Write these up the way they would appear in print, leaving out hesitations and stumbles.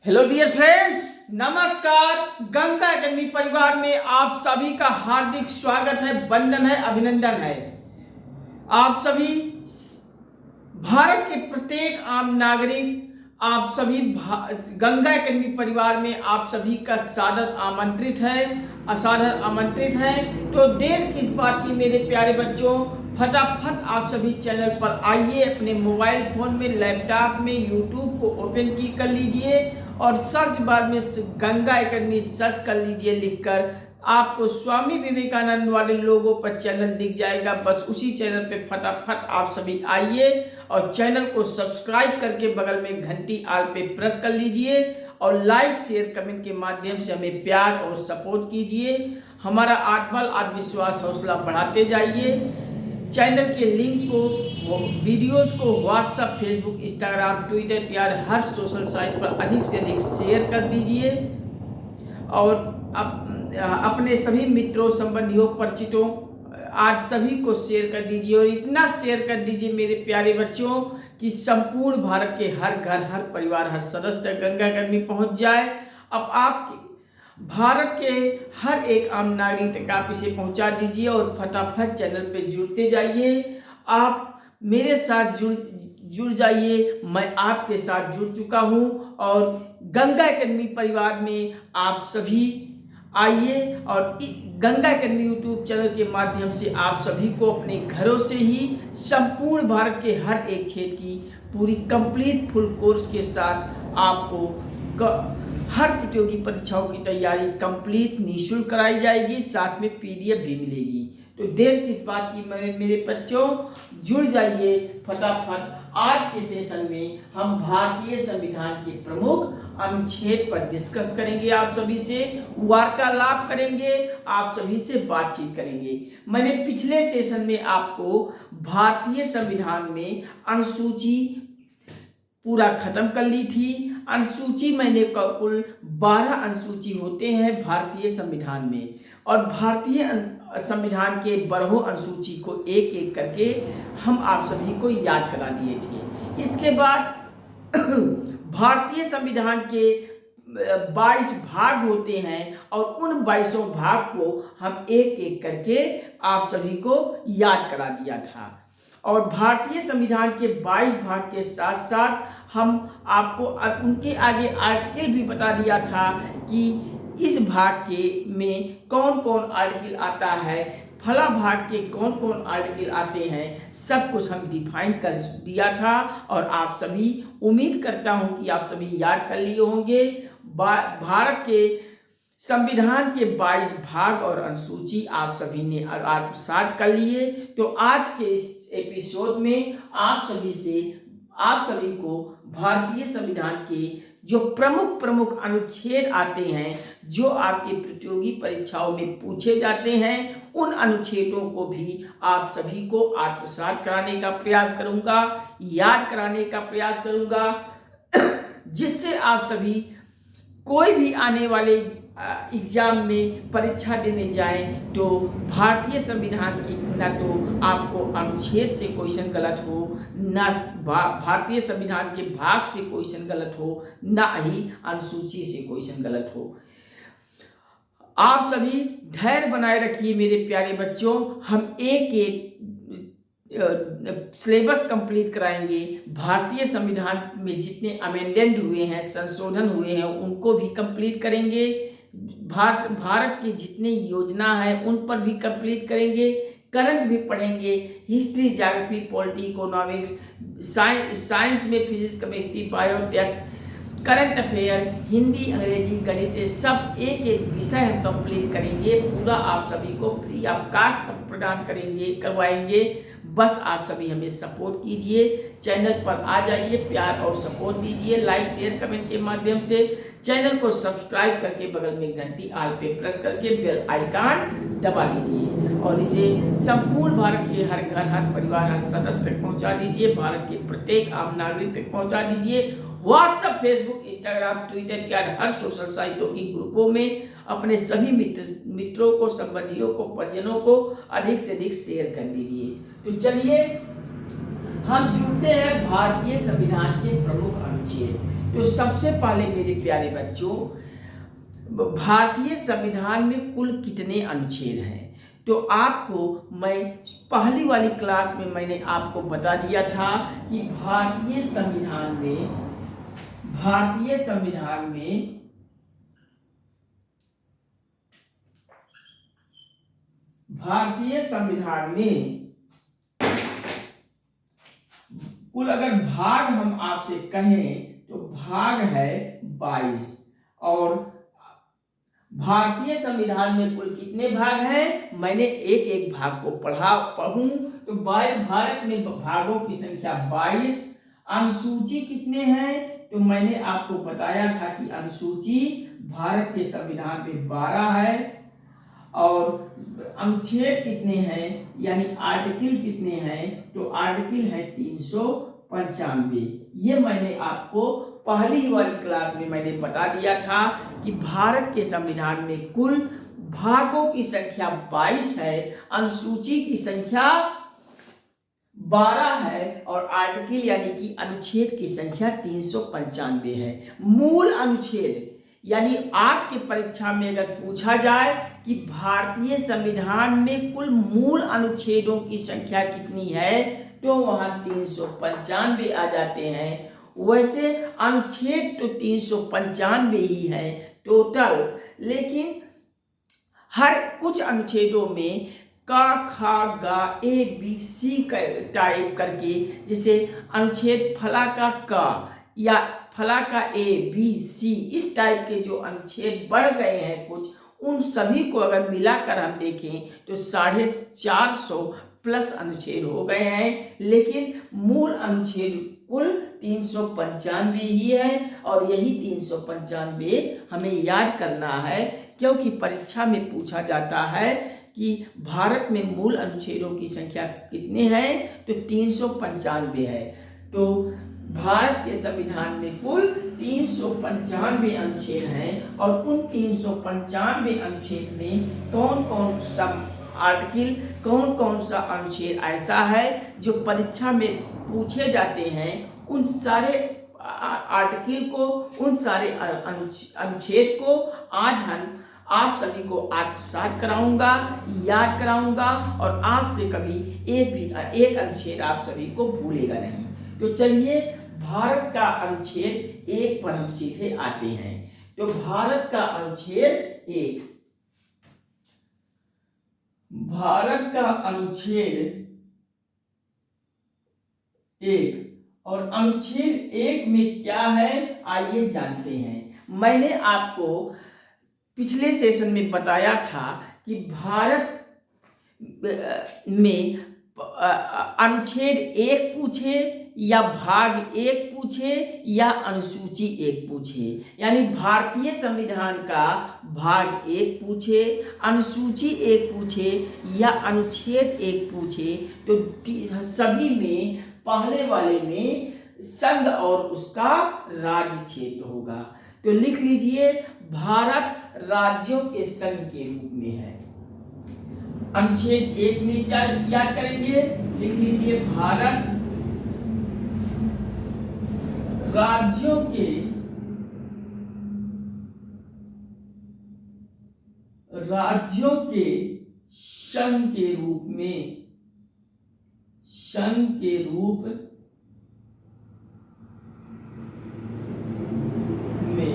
Hello dear friends, नमस्कार। Ganga academy परिवार में आप सभी का हार्दिक स्वागत है, वंदन है, अभिनंदन है। आप सभी भारत के प्रत्येक आम नागरिक, आप सभी गंगा अकेडमी परिवार में आप सभी का सादर आमंत्रित है, असादर आमंत्रित है। तो देर किस बात की मेरे प्यारे बच्चों, फटाफट आप सभी चैनल पर आइए, अपने मोबाइल फोन में, लैपटॉप में यूट्यूब को ओपन की कर लीजिए और सर्च बार में गंगा अकेडमी सर्च कर लीजिए। लिखकर आपको स्वामी विवेकानंद वाले लोगों पर चैनल दिख जाएगा। बस उसी चैनल पे फटाफट आप सभी आइए और चैनल को सब्सक्राइब करके बगल में घंटी आल पे प्रेस कर लीजिए और लाइक शेयर कमेंट के माध्यम से हमें प्यार और सपोर्ट कीजिए। हमारा आत्मबल आत्मविश्वास हौसला बढ़ाते जाइए। चैनल के लिंक को, वीडियोस को व्हाट्सएप, फेसबुक, इंस्टाग्राम, ट्विटर यार हर सोशल साइट पर अधिक से अधिक शेयर कर दीजिए और अपने सभी मित्रों, संबंधियों, परिचितों आज सभी को शेयर कर दीजिए। और इतना शेयर कर दीजिए मेरे प्यारे बच्चों कि संपूर्ण भारत के हर घर, हर परिवार, हर सदस्य गंगा अकेडमी पहुंच जाए। अब आप भारत के हर एक आम नागरिक तक आप इसे पहुंचा दीजिए और फटाफट चैनल पे जुड़ते जाइए। आप मेरे साथ जुड़ जाइए, मैं आपके साथ जुड़ चुका हूं और गंगा अकेडमी परिवार में आप सभी आइए और गंगा अकेडमी यूट्यूब चैनल के माध्यम से आप सभी को अपने घरों से ही संपूर्ण भारत के हर एक क्षेत्र की पूरी कंप्लीट फुल कोर्स के साथ आपको हर प्रतियोगी परीक्षाओं की तैयारी कंप्लीट निःशुल्क कराई जाएगी, साथ में पीडीएफ भी मिलेगी। तो देर किस बात की, मेरे बच्चों जुड़ जाइए फटाफट। आज के सेशन में हम भारतीय संविधान के प्रमुख अनुच्छेद पर डिस्कस करेंगे, आप सभी से वार्तालाप करेंगे, आप सभी से बातचीत करेंगे। मैंने पिछले सेशन में आपको भारतीय संविधान में अनुसूची पूरा खत्म कर ली थी। अनुसूची मैंने कुल 12 अनुसूची होते हैं भारतीय संविधान में और भारतीय संविधान के 12 अनुसूची को एक एक करके हम आप सभी को याद करा दिए थे। इसके बाद भारतीय संविधान के 22 भाग होते हैं और उन 22 भाग को हम एक एक करके आप सभी को याद करा दिया था। और भारतीय संविधान के 22 भाग के साथ साथ हम आपको उनके आगे आर्टिकल भी बता दिया था कि इस भाग के में कौन कौन आर्टिकल आता है, फला भाग के कौन कौन आर्टिकल आते हैं, सब कुछ हम डिफाइन कर दिया था। और आप सभी, उम्मीद करता हूं कि आप सभी याद कर लिए होंगे। भारत के संविधान के 22 भाग और अनुसूची आप सभी ने आत्मसात कर लिए। तो आज के इस एपिसोड में आप सभी को भारतीय संविधान के जो प्रमुख अनुच्छेद आते हैं, जो आपकी प्रतियोगी परीक्षाओं में पूछे जाते हैं, उन अनुच्छेदों को भी आप सभी को आत्मसात कराने का प्रयास करूंगा, याद कराने का प्रयास करूंगा, जिससे आप सभी कोई भी आने वाले एग्जाम में परीक्षा देने जाएं तो भारतीय संविधान की ना तो आपको अनुच्छेद से क्वेश्चन गलत हो, ना भारतीय संविधान के भाग से क्वेश्चन गलत हो, ना ही अनुसूची से क्वेश्चन गलत हो। आप सभी धैर्य बनाए रखिए मेरे प्यारे बच्चों। हम एक एक सिलेबस कंप्लीट कराएंगे। भारतीय संविधान में जितने अमेंडेंट हुए हैं, संशोधन हुए हैं, उनको भी कंप्लीट करेंगे। भारत की जितनी योजना है उन पर भी कंप्लीट करेंगे। करंट भी पढ़ेंगे, history, geography, polity, economics, science में physics, chemistry, biotech, current affair, Hindi, Angrezi, गणित, सब एक एक विषय हम कंप्लीट करेंगे। पूरा आप सभी को फ्री ऑफ कास्ट प्रदान करवाएंगे। बस आप सभी हमें सपोर्ट कीजिए, चैनल पर आ जाइए, प्यार और सपोर्ट दीजिए, लाइक शेयर कमेंट के माध्यम से। चैनल को सब्सक्राइब करके बगल में घंटी आल पे प्रेस करके बेल आइकन दबा लीजिए और इसे संपूर्ण भारत के हर घर, हर परिवार, हर सदस्य तक पहुंचा दीजिए। भारत के प्रत्येक आम नागरिक तक पहुंचा दीजिए। व्हाट्सएप, फेसबुक, इंस्टाग्राम, ट्विटर के हर सोशल साइटों की ग्रुपों में अपने सभी मित्रों को, संबंधियों को, परिजनों को अधिक से अधिक शेयर कर दीजिए। तो चलिए हम जुड़ते हैं भारतीय संविधान के प्रमुख अनुच्छेद। तो सबसे पहले मेरे प्यारे बच्चों, भारतीय संविधान में कुल कितने अनुच्छेद हैं? तो आपको मैं पहली वाली क्लास में मैंने आपको बता दिया था कि भारतीय संविधान में भारतीय संविधान में कुल अगर भाग हम आपसे कहें तो भाग है 22। और भारतीय संविधान में कुल कितने भाग हैं? मैंने एक एक भाग को पढ़ूं तो भारत में भागों की संख्या 22। अनुसूची कितने हैं? तो मैंने आपको बताया था कि अनुसूची भारत के संविधान में 12 है। और अनुच्छेद कितने हैं यानी आर्टिकल कितने हैं? तो आर्टिकल है 395। ये मैंने आपको पहली वाली क्लास में मैंने बता दिया था कि भारत के संविधान में कुल भागों की संख्या 22 है, अनुसूची की संख्या 12 है और आर्टिकल यानी कि अनुच्छेद की संख्या 395 है। मूल अनुच्छेद यानी आपके परीक्षा में अगर पूछा जाए कि भारतीय संविधान में कुल मूल अनुच्छेदों की संख्या कितनी है तो वहां 395 आ जाते हैं। वैसे अनुच्छेद तो 395 ही है टोटल, लेकिन हर कुछ अनुच्छेदों में का, खा, गा, ए, बी, सी टाइप करके, जैसे अनुच्छेद फला का या फला का ए, बी, सी, इस टाइप के जो अनुच्छेद बढ़ गए हैं कुछ, उन सभी को अगर मिलाकर हम देखें तो 450 प्लस अनुच्छेद हो गए हैं। लेकिन मूल अनुच्छेद कुल 395 ही है और यही 395 हमें याद करना है, क्योंकि परीक्षा में पूछा जाता है कि भारत में मूल अनुच्छेदों की संख्या कितने हैं तो 395 है। तो भारत के संविधान में कुल 395 अनुच्छेद हैं और उन 395 अनुच्छेद में कौन कौन सा आर्टिकल, कौन कौन सा अनुच्छेद ऐसा है जो परीक्षा में पूछे जाते हैं, उन सारे आर्टिकल को, उन सारे अनुच्छेद को आज हम आप सभी को आत्मसात कराऊंगा, याद कराऊंगा और आज से कभी एक अनुच्छेद आप सभी को भूलेगा नहीं। तो चलिए भारत का अनुच्छेद 1 पर हम सीधे आते हैं। तो भारत का अनुच्छेद 1, भारत का अनुच्छेद 1 और अनुच्छेद 1 में क्या है आइए जानते हैं। मैंने आपको पिछले सेशन में बताया था कि भारत में अनुच्छेद 1 पूछे या भाग 1 पूछे या अनुसूची 1 पूछे, यानी भारतीय संविधान का भाग 1 पूछे, अनुसूची 1 पूछे या अनुच्छेद 1 पूछे, तो सभी में पहले वाले में संघ और उसका राज्य क्षेत्र होगा। तो लिख लीजिए भारत राज्यों के संघ के रूप में है। अनुच्छेद 1 में क्या याद करेंगे? लिख लीजिए भारत राज्यों के संघ के रूप में, संघ के रूप में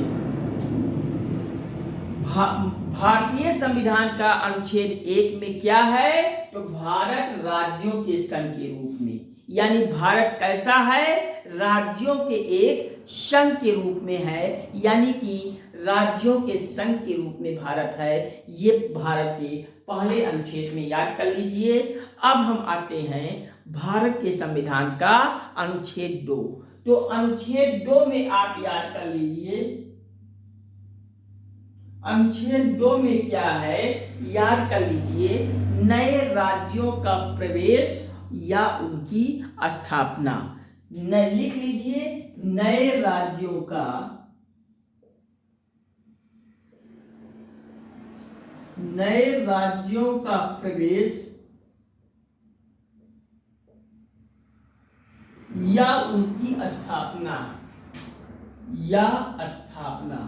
भारतीय संविधान का अनुच्छेद 1 में क्या है तो भारत राज्यों के संघ के रूप में, यानी भारत कैसा है? राज्यों के एक संघ के रूप में है, यानी कि राज्यों के संघ के रूप में भारत है। ये भारत के पहले अनुच्छेद में याद कर लीजिए। अब हम आते हैं भारत के संविधान का अनुच्छेद 2। तो अनुच्छेद 2 में आप याद कर लीजिए, अनुच्छेद 2 में क्या है याद कर लीजिए, नए राज्यों का प्रवेश या उनकी स्थापना। लिख लीजिए नए राज्यों का, नए राज्यों का प्रवेश या उनकी स्थापना या स्थापना।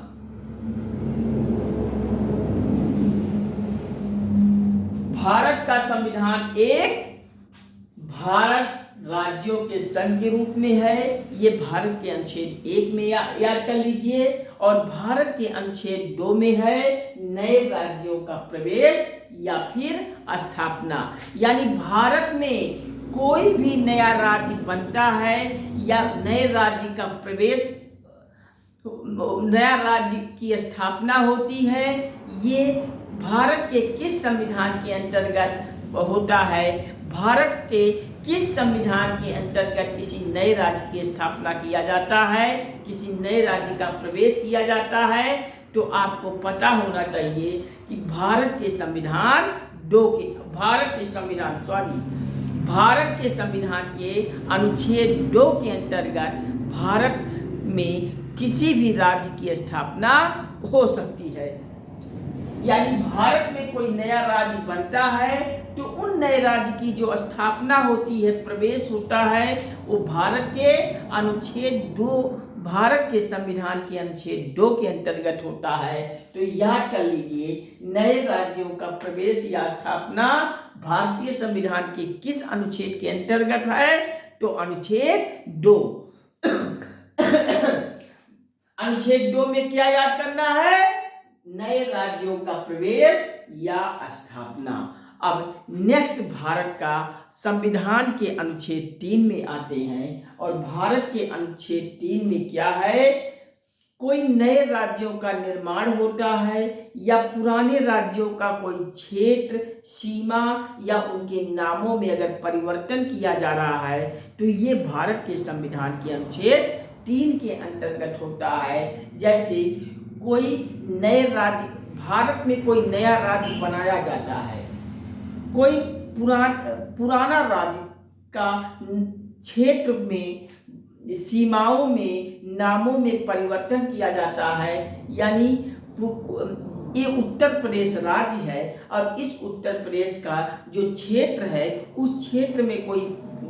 भारत का संविधान एक भारत राज्यों के संघ के रूप में है। ये भारत के अनुच्छेद 1 में याद कर लीजिए। और भारत के अनुच्छेद 2 में है नए राज्यों का प्रवेश या फिर स्थापना। यानी भारत में कोई भी नया राज्य बनता है या नए राज्य का प्रवेश, नया राज्य की स्थापना होती है, ये भारत के किस संविधान के अंतर्गत होता है। भारत के किस संविधान के अंतर्गत किसी नए राज्य की स्थापना किया जाता है, किसी नए राज्य का प्रवेश किया जाता है, तो आपको पता होना चाहिए कि भारत के संविधान के संविधान के अनुच्छेद 2 के अंतर्गत भारत में किसी भी राज्य की स्थापना हो सकती है। यानी भारत में कोई नया राज्य बनता है तो उन नए राज्य की जो स्थापना होती है, प्रवेश होता है, वो भारत के संविधान के अनुच्छेद 2 के अंतर्गत होता है। तो याद कर लीजिए, नए राज्यों का प्रवेश या स्थापना भारतीय संविधान के किस अनुच्छेद के अंतर्गत है, तो अनुच्छेद 2। अनुच्छेद 2 में क्या याद करना है, नए राज्यों का प्रवेश या स्थापना। अब नेक्स्ट भारत का संविधान के अनुच्छेद 3 में आते हैं। और भारत के अनुच्छेद 3 में क्या है, कोई नए राज्यों का निर्माण होता है या पुराने राज्यों का कोई क्षेत्र, सीमा या उनके नामों में अगर परिवर्तन किया जा रहा है, तो ये भारत के संविधान के अनुच्छेद 3 के अंतर्गत होता है। जैसे कोई नए राज्य, भारत में कोई नया राज्य बनाया जाता है, कोई पुराना राज्य का क्षेत्र में, सीमाओं में, नामों में परिवर्तन किया जाता है। यानी ये उत्तर प्रदेश राज्य है और इस उत्तर प्रदेश का जो क्षेत्र है, उस क्षेत्र में कोई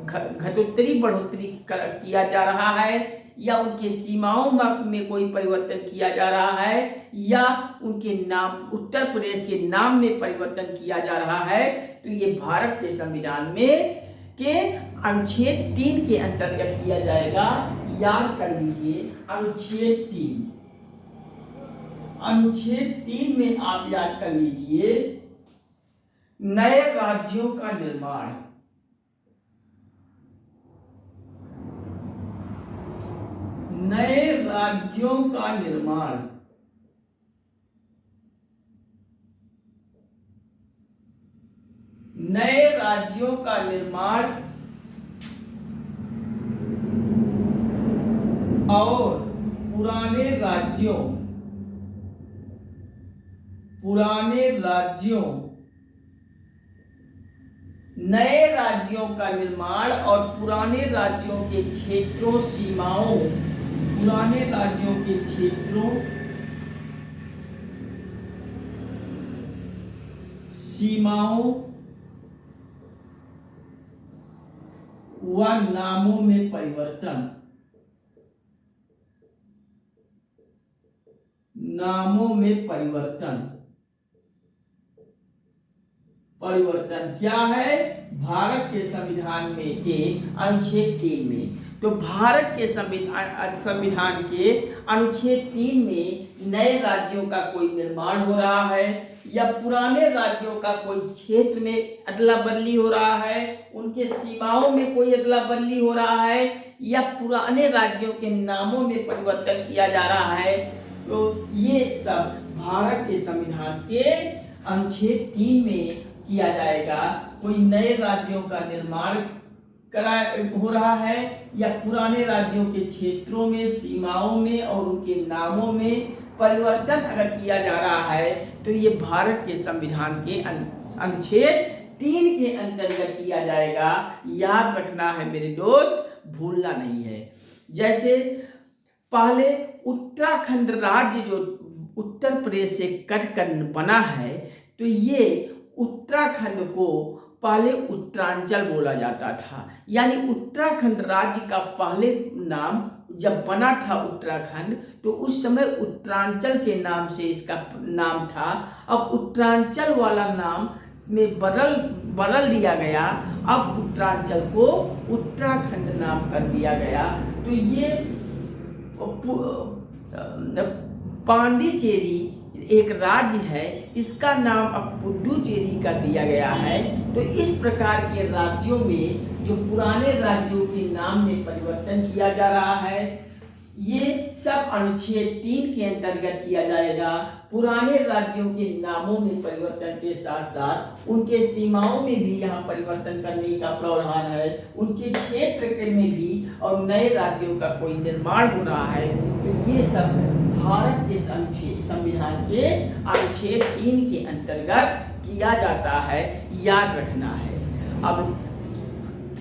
घटोत्तरी बढ़ोतरी किया जा रहा है या उनके सीमाओं में कोई परिवर्तन किया जा रहा है या उनके नाम, उत्तर प्रदेश के नाम में परिवर्तन किया जा रहा है, तो ये भारत के संविधान में के अनुच्छेद 3 के अंतर्गत किया जाएगा। याद कर लीजिए, अनुच्छेद 3 में आप याद कर लीजिए, नए राज्यों का निर्माण। नए राज्यों का निर्माण, नए राज्यों का निर्माण और पुराने राज्यों नए राज्यों का निर्माण और पुराने राज्यों के क्षेत्रों, सीमाओं, पुराने राज्यों के क्षेत्रों, सीमाओं व नामों में परिवर्तन, परिवर्तन क्या है भारत के संविधान में के अनुच्छेद 3 में। तो भारत के संविधान के अनुच्छेद 3 में नए राज्यों का कोई निर्माण हो रहा है या पुराने राज्यों का कोई क्षेत्र में अदला बदली हो रहा है, उनके सीमाओं में कोई अदला बदली हो रहा है या पुराने राज्यों के नामों में परिवर्तन किया जा रहा है, तो ये सब भारत के संविधान के अनुच्छेद 3 में किया जाएगा। कोई नए राज्यों का निर्माण हो रहा है या पुराने राज्यों के क्षेत्रों में, सीमाओं में और उनके नामों में परिवर्तन अगर किया जा रहा है, तो ये भारत के संविधान के अनुच्छेद 3 के अंतर्गत किया जाएगा। याद रखना है मेरे दोस्त, भूलना नहीं है। जैसे पहले उत्तराखंड राज्य जो उत्तर प्रदेश से कट कर बना है, तो ये उत्तराखंड को पहले उत्तरांचल बोला जाता था। यानी उत्तराखंड राज्य का पहले नाम जब बना था उत्तराखंड, तो उस समय उत्तरांचल के नाम से इसका नाम था। अब उत्तरांचल वाला नाम में बदल दिया गया। अब उत्तरांचल को उत्तराखंड नाम कर दिया गया। तो ये पांडिचेरी एक राज्य है, इसका नाम अब पुडुचेरी कर दिया गया है। तो इस प्रकार के राज्यों में जो पुराने राज्यों के नाम में परिवर्तन किया जा रहा है, ये सब अनुच्छेद 3 के अंतर्गत किया जाएगा। पुराने राज्यों के नामों में परिवर्तन के साथ साथ उनके सीमाओं में भी यहाँ परिवर्तन करने का प्रावधान है, उनके क्षेत्र में भी, और नए राज्यों का कोई निर्माण हो रहा है। तो ये सब भारत के संविधान के अनुच्छेद 3 के अंतर्गत किया जाता है, याद रखना है। अब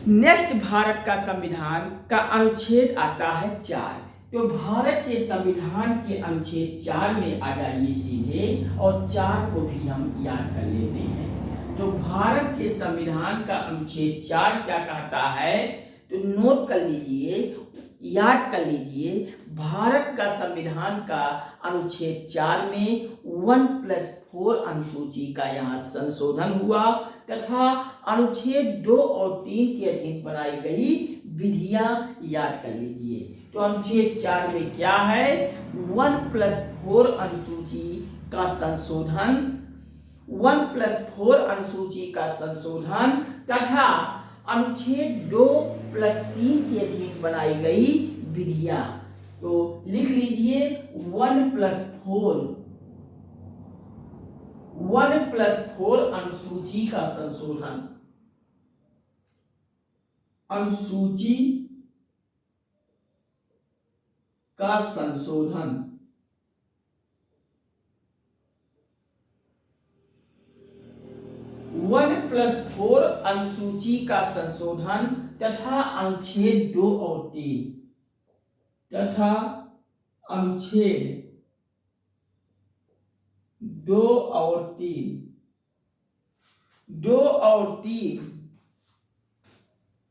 नेक्स्ट भारत का संविधान का अनुच्छेद आता है 4। तो भारत के संविधान के अनुच्छेद 4 में आ जाइए सीधे, और 4 को भी हम याद कर लेते हैं। तो भारत के संविधान का अनुच्छेद 4 क्या कहता है, तो नोट कर लीजिए, याद कर लीजिए। भारत का संविधान का अनुच्छेद 4 में 1+4 अनुसूची का यहाँ संशोधन हुआ, तथा अनुच्छेद 2 और 3 के अधीन बनाई गई विधियां याद कर लीजिए। तो अनुच्छेद 4 में क्या है, 1+4 अनुसूची का संशोधन, 1+4 अनुसूची का संशोधन तथा अनुच्छेद 2+3 के अधीन बनाई गई विधियां। तो लिख लीजिए 1+4 अनुसूची का संशोधन, अनुसूची का संशोधन, 1+4 अनुसूची का संशोधन तथा अनुच्छेद 2 और 3 तथा अनुच्छेद 2 और 3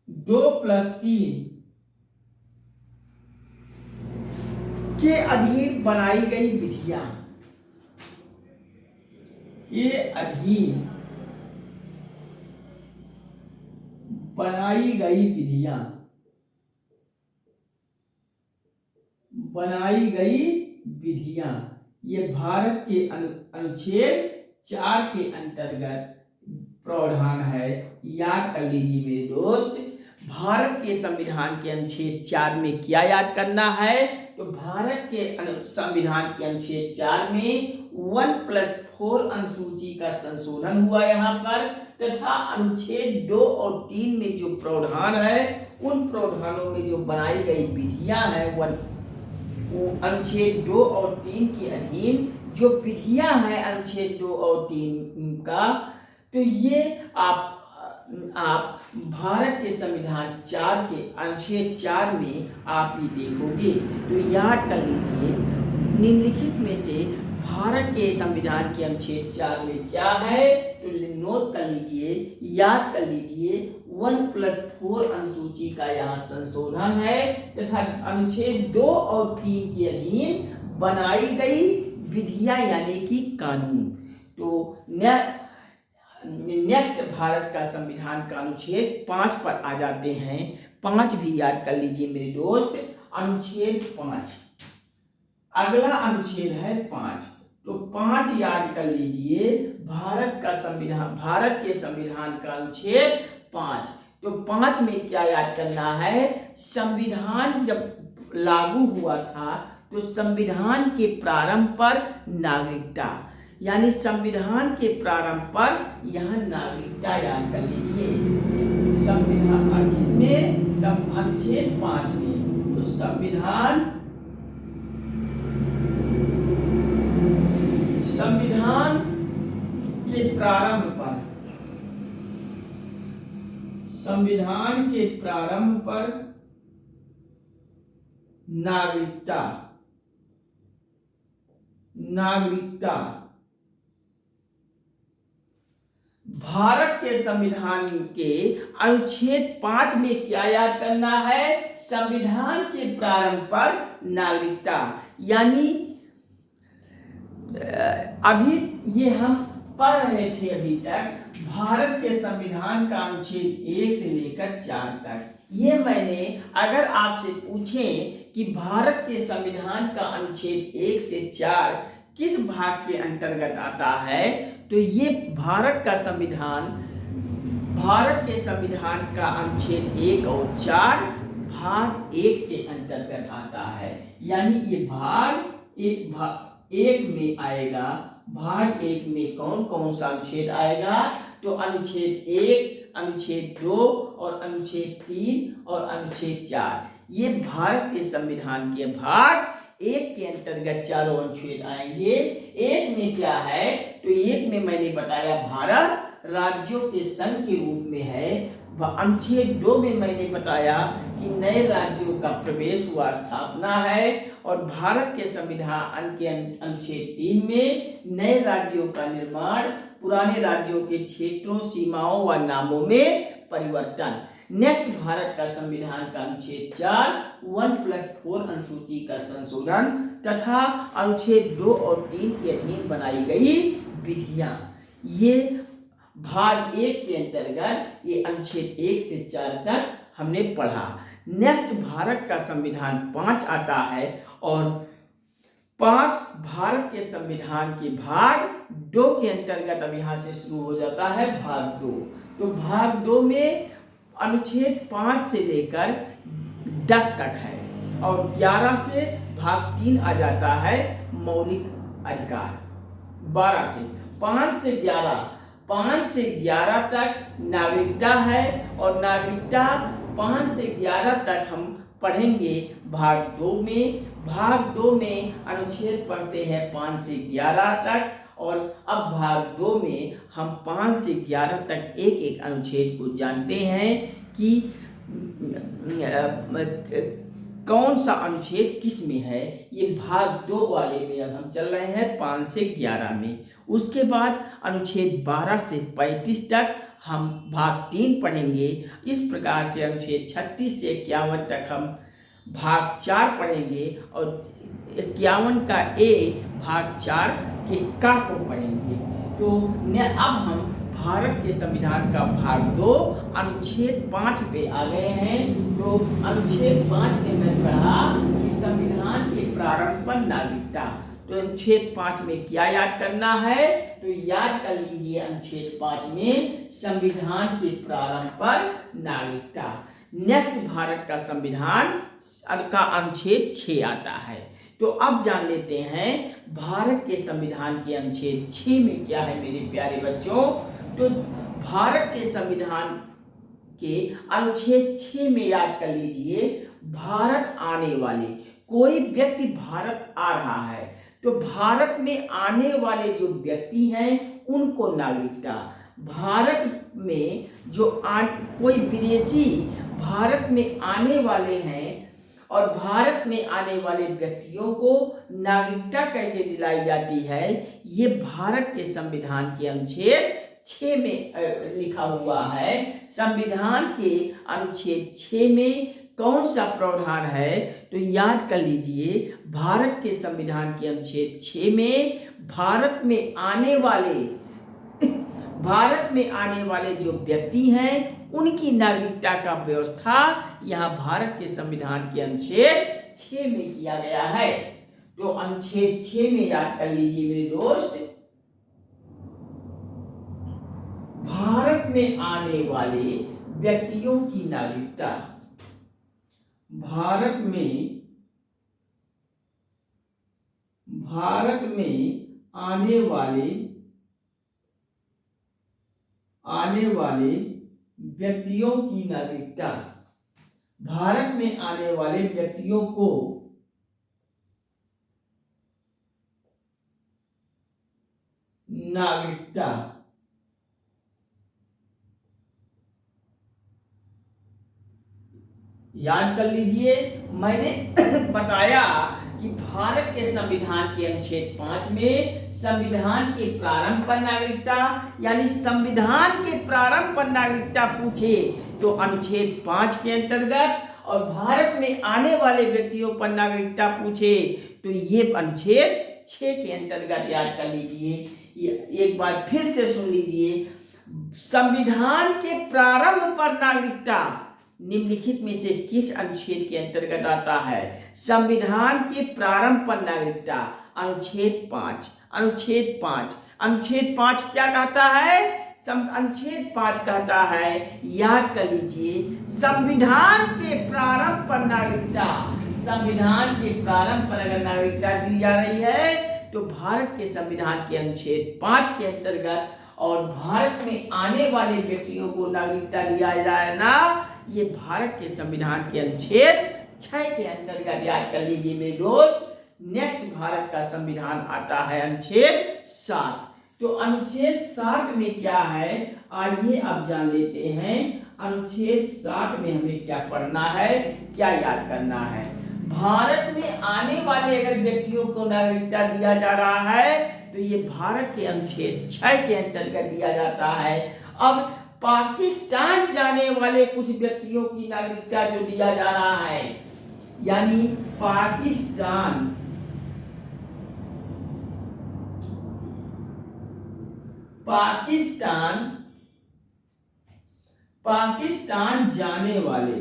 2+3 के अधीन बनाई गई विधियां, के अधीन बनाई गई विधियां, ये भारत के अनुच्छेद 4 के अंतर्गत प्रावधान है, याद कर लीजिए मेरे दोस्त। भारत के संविधान के अनुच्छेद 4 में क्या याद करना है, तो भारत के संविधान के अनुच्छेद 4 में 1+4 अनुसूची का संशोधन हुआ यहाँ पर, तथा अनुच्छेद 2 और 3 में जो प्रावधान है, उन प्रावधानों में जो बनाई गई विधियां हैं, अनुच्छेद 2 और 3 के अधीन जो विधियां हैं अनुच्छेद 2 और 3 का, तो ये आप भारत के संविधान 4 के अनुच्छेद 4 में आप ही देखोगे। तो याद कर लीजिए, निम्नलिखित में से भारत के संविधान के अनुच्छेद 4 में क्या है, तो नोट कर लीजिए, याद कर लीजिए। 1+4 अनुसूची का यहाँ संशोधन है तथा अनुच्छेद 2 और 3 के अधीन बनाई गई विधियां यानी कि कानून। तो नेक्स्ट भारत का संविधान का अनुच्छेद 5 पर आ जाते हैं। 5 भी याद कर लीजिए मेरे दोस्त, अनुच्छेद 5, अगला अनुच्छेद है 5। तो 5 याद कर लीजिए, भारत के संविधान का अनुच्छेद 5। तो 5 में क्या याद करना है, संविधान जब लागू हुआ था तो संविधान के प्रारंभ पर नागरिकता, यानी संविधान के प्रारंभ पर यह नागरिकता याद कर लीजिए। संविधान किसमें, अनुच्छेद 5 में। तो संविधान के प्रारंभ पर, संविधान के प्रारंभ पर नागरिकता भारत के संविधान के अनुच्छेद 5 में क्या याद करना है? संविधान के प्रारंभ पर नागरिकता, यानी अभी ये हम पढ़ रहे थे अभी तक भारत के संविधान का अनुच्छेद 1 से लेकर 4 तक। ये मैंने अगर आपसे पूछे कि भारत के संविधान का अनुच्छेद 1 से 4 किस भाग के अंतर्गत आता है, तो ये भारत के संविधान का अनुच्छेद 1 और 4 भाग 1 के अंतर्गत आता है। यानी ये भाग एक में आएगा। भाग 1 में कौन कौन सा अनुच्छेद आएगा? तो अनुच्छेद 1, अनुच्छेद 2 और अनुच्छेद 3 और अनुच्छेद 4, ये भारत के संविधान के भाग 1 के अंतर्गत चारों अनुच्छेद आएंगे। 1 में क्या है? तो 1 में मैंने बताया भारत राज्यों के संघ के रूप में है। अनुच्छेद 2 में मैंने बताया कि नए राज्यों का प्रवेश व स्थापना है, और भारत के संविधान के अनुच्छेद 3 में नए राज्यों का निर्माण, पुराने राज्यों के क्षेत्रों, सीमाओं व नामों में परिवर्तन। नेक्स्ट, भारत का संविधान का अनुच्छेद 4 1+4 अनुसूची का संशोधन तथा अनुच्छेद 2 और 3 के अधीन बनाई गई विधियां। ये भाग 1 के अंतर्गत ये अनुच्छेद 1 से 4 तक हमने पढ़ा। नेक्स्ट, भारत का संविधान 5 आता है, और 5 भारत के संविधान के भाग 2 के अंतर्गत अब यहाँ से शुरू हो जाता है भाग 2। तो भाग 2 में अनुच्छेद 5 से लेकर 10 तक है, और 11 से भाग 3 आ जाता है मौलिक अधिकार। 12 से 5 से 11 तक नागरिकता है, और नागरिकता 5 से 11 तक हम पढ़ेंगे भाग 2 में। भाग 2 में अनुच्छेद पढ़ते हैं 5 से 11 तक, और अब भाग 2 में हम 5 से 11 तक एक एक अनुच्छेद को जानते हैं कि कौन सा अनुच्छेद किस में है। ये भाग 2 वाले में अब हम चल रहे हैं 5 से 11 में। उसके बाद अनुच्छेद 12 से 35 तक हम भाग 3 पढ़ेंगे। इस प्रकार से अनुच्छेद 36 से 51 तक हम भाग 4 पढ़ेंगे, और 51 का ए भाग 4 के का को पढ़ेंगे। तो अब हम भारत के संविधान का भाग 2 अनुच्छेद 5 पे आ गए हैं। तो अनुच्छेद 5 के अंदर पढ़ा कि संविधान के प्रारंभ पर नागरिकता। तो अनुच्छेद 5 में क्या याद करना है? तो याद कर लीजिए, अनुच्छेद 5 में संविधान के प्रारंभ पर नागरिकता। नेक्स्ट, भारत का संविधान का अनुच्छेद 6 आता है। तो अब जान लेते हैं भारत के संविधान के अनुच्छेद 6 में क्या है मेरे प्यारे बच्चों। तो भारत के संविधान के अनुच्छेद 6 में याद कर लीजिए, भारत आने वाले, कोई व्यक्ति भारत आ रहा है तो भारत में आने वाले जो व्यक्ति हैं उनको नागरिकता। भारत में जो कोई विदेशी भारत में आने वाले हैं और भारत में आने वाले व्यक्तियों को नागरिकता कैसे दिलाई जाती है, ये भारत के संविधान के अनुच्छेद 6 में लिखा हुआ है। संविधान के अनुच्छेद 6 में कौन सा प्रावधान है? तो याद कर लीजिए, भारत के संविधान के अनुच्छेद 6 में भारत में आने वाले जो व्यक्ति हैं उनकी नागरिकता का व्यवस्था यहाँ भारत के संविधान के अनुच्छेद 6 में किया गया है। तो अनुच्छेद 6 में याद कर लीजिए मेरे दोस्त, भारत में आने वाले व्यक्तियों की नागरिकता। भारत में आने वाले व्यक्तियों की नागरिकता। भारत में आने वाले व्यक्तियों को नागरिकता। याद कर लीजिए, मैंने बताया कि भारत के संविधान के अनुच्छेद 5 में संविधान के प्रारंभ पर नागरिकता, यानी संविधान के प्रारंभ पर नागरिकता पूछे तो अनुच्छेद 5 के अंतर्गत, और भारत में आने वाले व्यक्तियों पर नागरिकता पूछे तो ये अनुच्छेद 6 के अंतर्गत याद कर लीजिए। एक बार फिर से सुन लीजिए, संविधान के प्रारंभ पर नागरिकता निम्नलिखित में से किस अनुच्छेद के अंतर्गत आता है? संविधान के प्रारंभ पर नागरिकता अनुच्छेद 5। अनुच्छेद 5 अनुच्छेद 5 क्या कहता है? अनुच्छेद 5 कहता है, याद कर लीजिए, संविधान के प्रारंभ पर नागरिकता, संविधान के प्रारंभ पर अगर नागरिकता दी जा रही है तो भारत के संविधान के अनुच्छेद 5 के अंतर्गत, और भारत में आने वाले व्यक्तियों को नागरिकता दिया जाए ना, ये भारत के संविधान के अनुच्छेद 6 के अंतर्गत याद कर लीजिए मेरे दोस्त। नेक्स्ट भारत का संविधान आता है अनुच्छेद 7। तो अनुच्छेद 7 में क्या है, आइए अब जान लेते हैं। अनुच्छेद 7 में हमें क्या पढ़ना है, क्या याद करना है? भारत में आने वाले अगर व्यक्तियों को नागरिकता दिया जा रहा है तो ये भारत के अनुच्छेद 6 के अंतर्गत दिया जाता है। अब पाकिस्तान जाने वाले कुछ व्यक्तियों की नागरिकता जो दिया जा रहा है, यानी पाकिस्तान जाने वाले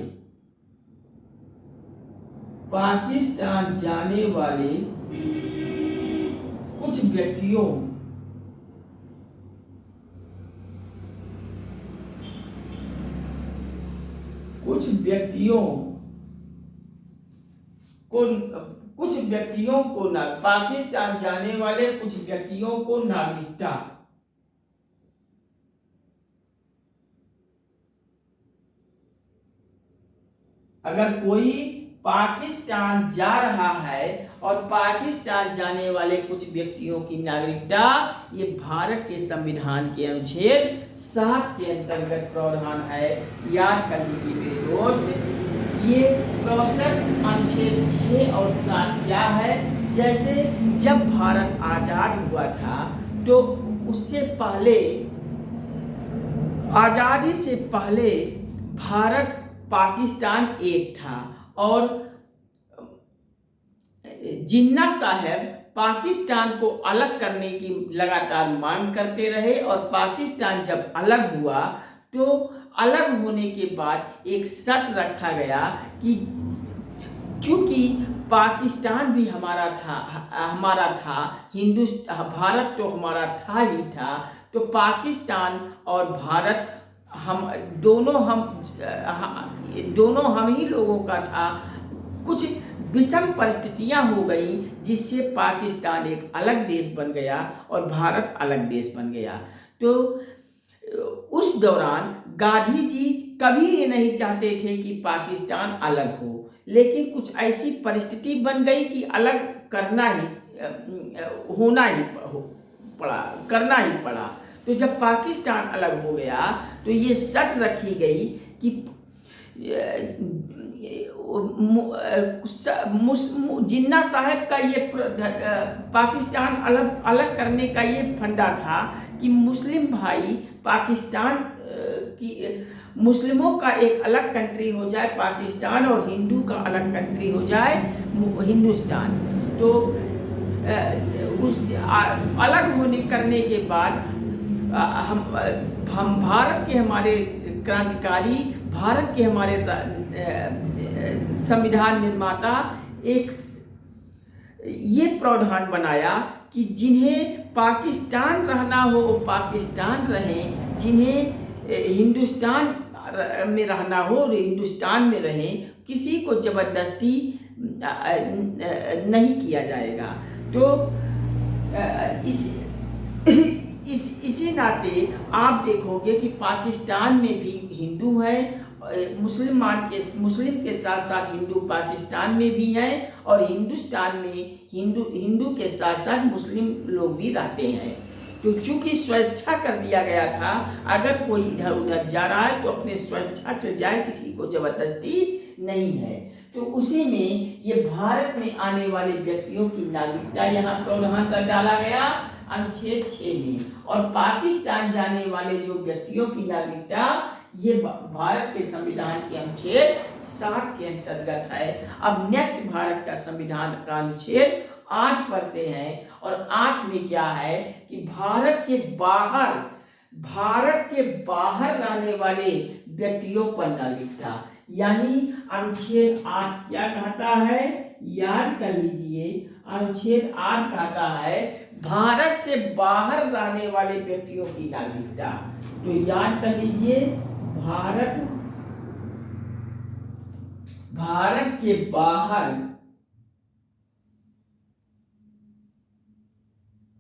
कुछ व्यक्तियों पाकिस्तान जाने वाले कुछ व्यक्तियों को नागरिकता, अगर कोई पाकिस्तान जा रहा है और पाकिस्तान जाने वाले कुछ व्यक्तियों की नागरिकता, ये भारत के संविधान के अनुच्छेद 7 के अंतर्गत प्रावधान है। याद कर लीजिए मेरे दोस्त, ये प्रोसेस अनुच्छेद 6 और 7 क्या है? जैसे जब भारत आजाद हुआ था तो उससे पहले, आजादी से पहले भारत पाकिस्तान एक था, और जिन्ना साहब पाकिस्तान को अलग करने की लगातार मांग करते रहे, और पाकिस्तान जब अलग हुआ तो अलग होने के बाद एक शर्त रखा गया कि क्योंकि पाकिस्तान भी हमारा था, भारत तो हमारा था ही था, तो पाकिस्तान और भारत दोनों हम ही लोगों का था। कुछ विषम परिस्थितियां हो गई जिससे पाकिस्तान एक अलग देश बन गया और भारत अलग देश बन गया। तो उस दौरान गांधी जी कभी ये नहीं चाहते थे कि पाकिस्तान अलग हो, लेकिन कुछ ऐसी परिस्थिति बन गई कि अलग करना ही पड़ा। तो जब पाकिस्तान अलग हो गया तो ये शर्त रखी गई कि जिन्ना साहब का ये पाकिस्तान अलग करने का ये फंडा था कि मुस्लिम भाई पाकिस्तान की, मुस्लिमों का एक अलग कंट्री हो जाए पाकिस्तान, और हिंदू का अलग कंट्री हो जाए हिंदुस्तान। तो अलग करने के बाद हम भारत के हमारे क्रांतिकारी, भारत के हमारे संविधान निर्माता एक ये प्रावधान बनाया कि जिन्हें पाकिस्तान रहना हो वो पाकिस्तान रहें, जिन्हें हिंदुस्तान में रहना हो और हिंदुस्तान में रहें, किसी को जबरदस्ती नहीं किया जाएगा। तो इसी नाते आप देखोगे कि पाकिस्तान में भी हिंदू हैं, मुस्लिम के साथ साथ हिंदू पाकिस्तान में भी हैं, और हिंदुस्तान में हिंदू के साथ साथ मुस्लिम लोग भी रहते हैं। तो चूंकि स्वेच्छा कर दिया गया था, अगर कोई इधर उधर जा रहा है तो अपने स्वेच्छा से जाए, किसी को जबरदस्ती नहीं है। तो उसी में ये भारत में आने वाले व्यक्तियों की नागरिकता यहाँ प्रावधान कर डाला गया अनुच्छेद 6 में। और पाकिस्तान जाने वाले जो व्यक्तियों की नागरिकता ये भारत के संविधान के अनुच्छेद 7 के अंतर्गत है। अब नेक्स्ट भारत का संविधान का अनुच्छेद 8 पढ़ते हैं। और 8 में क्या है कि भारत के बाहर रहने वाले व्यक्तियों पर नागरिकता, यानी अनुच्छेद 8 क्या कहता है, याद कर लीजिए। अनुच्छेद 8 कहता है भारत से बाहर रहने वाले व्यक्तियों की नागरिकता। तो याद कर लीजिए, भारत के बाहर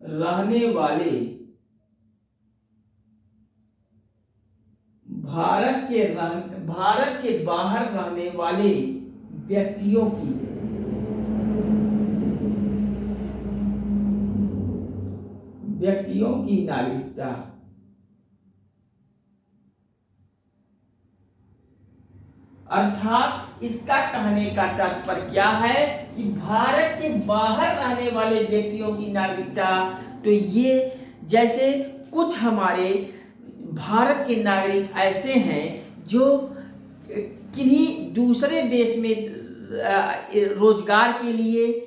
रहने वाले भारत के बाहर रहने वाले व्यक्तियों की नागरिकता। अर्थात इसका कहने का तात्पर्य क्या है कि भारत के बाहर रहने वाले व्यक्तियों की नागरिकता, तो ये जैसे कुछ हमारे भारत के नागरिक ऐसे हैं जो किन्हीं दूसरे देश में रोजगार के लिए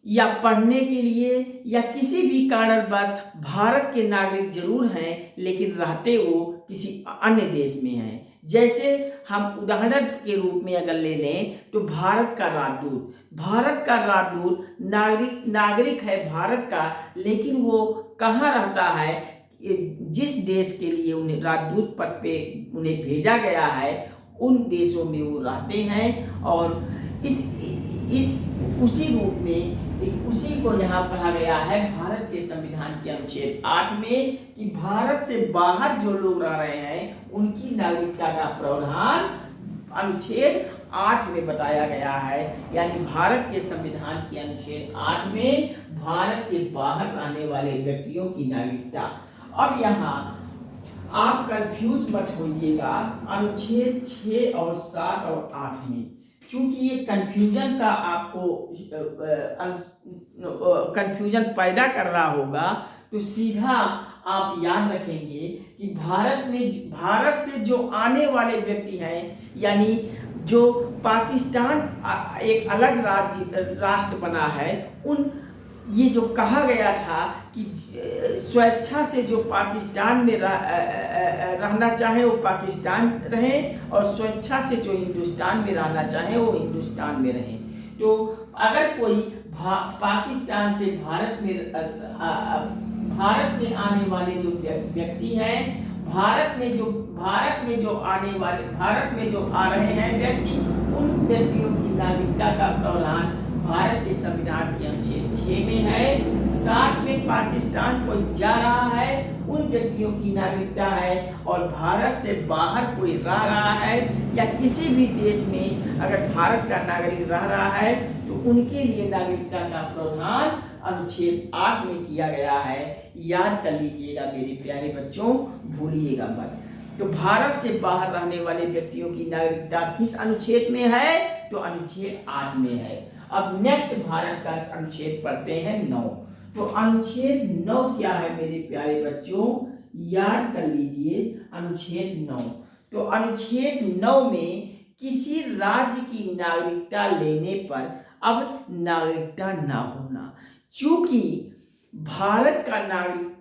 या पढ़ने के लिए या किसी भी कारणवश भारत के नागरिक जरूर हैं, लेकिन रहते वो किसी अन्य देश में हैं। जैसे हम उदाहरण के रूप में अगर ले लें तो भारत का राजदूत नागरिक है भारत का, लेकिन वो कहाँ रहता है, जिस देश के लिए उन्हें राजदूत पद पे उन्हें भेजा गया है उन देशों में वो रहते हैं। और उसी रूप में उसी को यहाँ कहा गया है भारत के संविधान के अनुच्छेद 8 में कि भारत से बाहर जो लोग रह रहे हैं उनकी नागरिकता का प्रावधान अनुच्छेद 8 में बताया गया है। यानी भारत के संविधान के अनुच्छेद 8 में भारत के बाहर रहने वाले व्यक्तियों की नागरिकता। अब यहाँ आप कंफ्यूज मत होइएगा अनुच्छेद 6 और 7 और 8 में, क्योंकि ये कंफ्यूजन का आपको कंफ्यूजन पैदा कर रहा होगा। तो सीधा आप याद रखेंगे कि भारत से जो आने वाले व्यक्ति हैं, यानी जो पाकिस्तान एक अलग राष्ट्र बना है, ये जो कहा गया था कि स्वेच्छा से जो पाकिस्तान में रहना चाहे वो पाकिस्तान रहे और स्वेच्छा से जो हिंदुस्तान में रहना चाहे वो हिंदुस्तान में रहे। तो अगर कोई पाकिस्तान से भारत में आने वाले जो व्यक्ति हैं, भारत में जो आ रहे हैं व्यक्ति, उन व्यक्तियों की नागरिकता का प्रावधान भारत के संविधान के अनुच्छेद 6 में है। 7 में पाकिस्तान कोई जा रहा है उन व्यक्तियों की नागरिकता है, और भारत से बाहर कोई रह रहा है या किसी भी देश में अगर भारत का नागरिक रह रहा है तो उनके लिए नागरिकता का प्रावधान अनुच्छेद 8 में किया गया है। याद कर लीजिएगा मेरे प्यारे बच्चों, भूलिएगा मत। तो भारत से बाहर रहने वाले व्यक्तियों की नागरिकता किस अनुच्छेद में है, तो अनुच्छेद 8 में है। अब नेक्स्ट भारत का अनुच्छेद पढ़ते हैं 9। तो अनुच्छेद 9 क्या है मेरे प्यारे बच्चों, याद कर लीजिए अनुच्छेद 9। तो अनुच्छेद 9 में किसी राज्य की नागरिकता लेने पर अब नागरिकता ना होना, चूंकि भारत का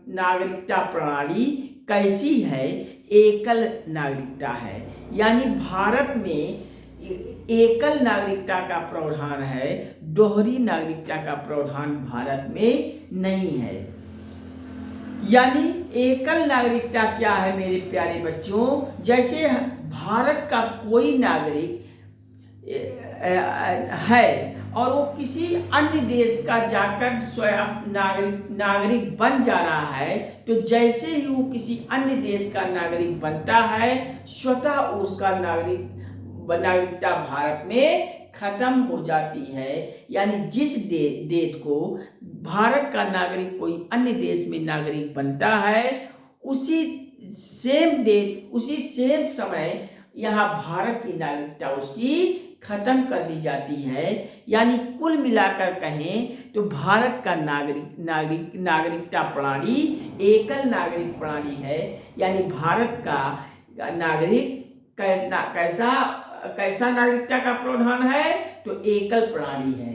नागरिकता प्रणाली कैसी है, एकल नागरिकता है। यानी भारत में एकल नागरिकता का प्रावधान है, दोहरी नागरिकता का प्रावधान भारत में नहीं है। यानी एकल नागरिकता क्या है मेरे प्यारे बच्चों, जैसे भारत का कोई नागरिक है और वो किसी अन्य देश का जाकर स्वयं नागरिक बन जा रहा है, तो जैसे ही वो किसी अन्य देश का नागरिक बनता है, स्वतः उसका नागरिकता भारत में खत्म हो जाती है। यानी जिस देश को भारत का नागरिक कोई अन्य देश में नागरिक बनता है, उसी सेम समय यहाँ भारत की नागरिकता उसकी खत्म कर दी जाती है। यानी कुल मिलाकर कहें तो भारत का नागरिकता प्रणाली एकल नागरिक प्रणाली है। यानी भारत का नागरिक कैसा नागरिकता का प्रावधान है, तो एकल प्रणाली है।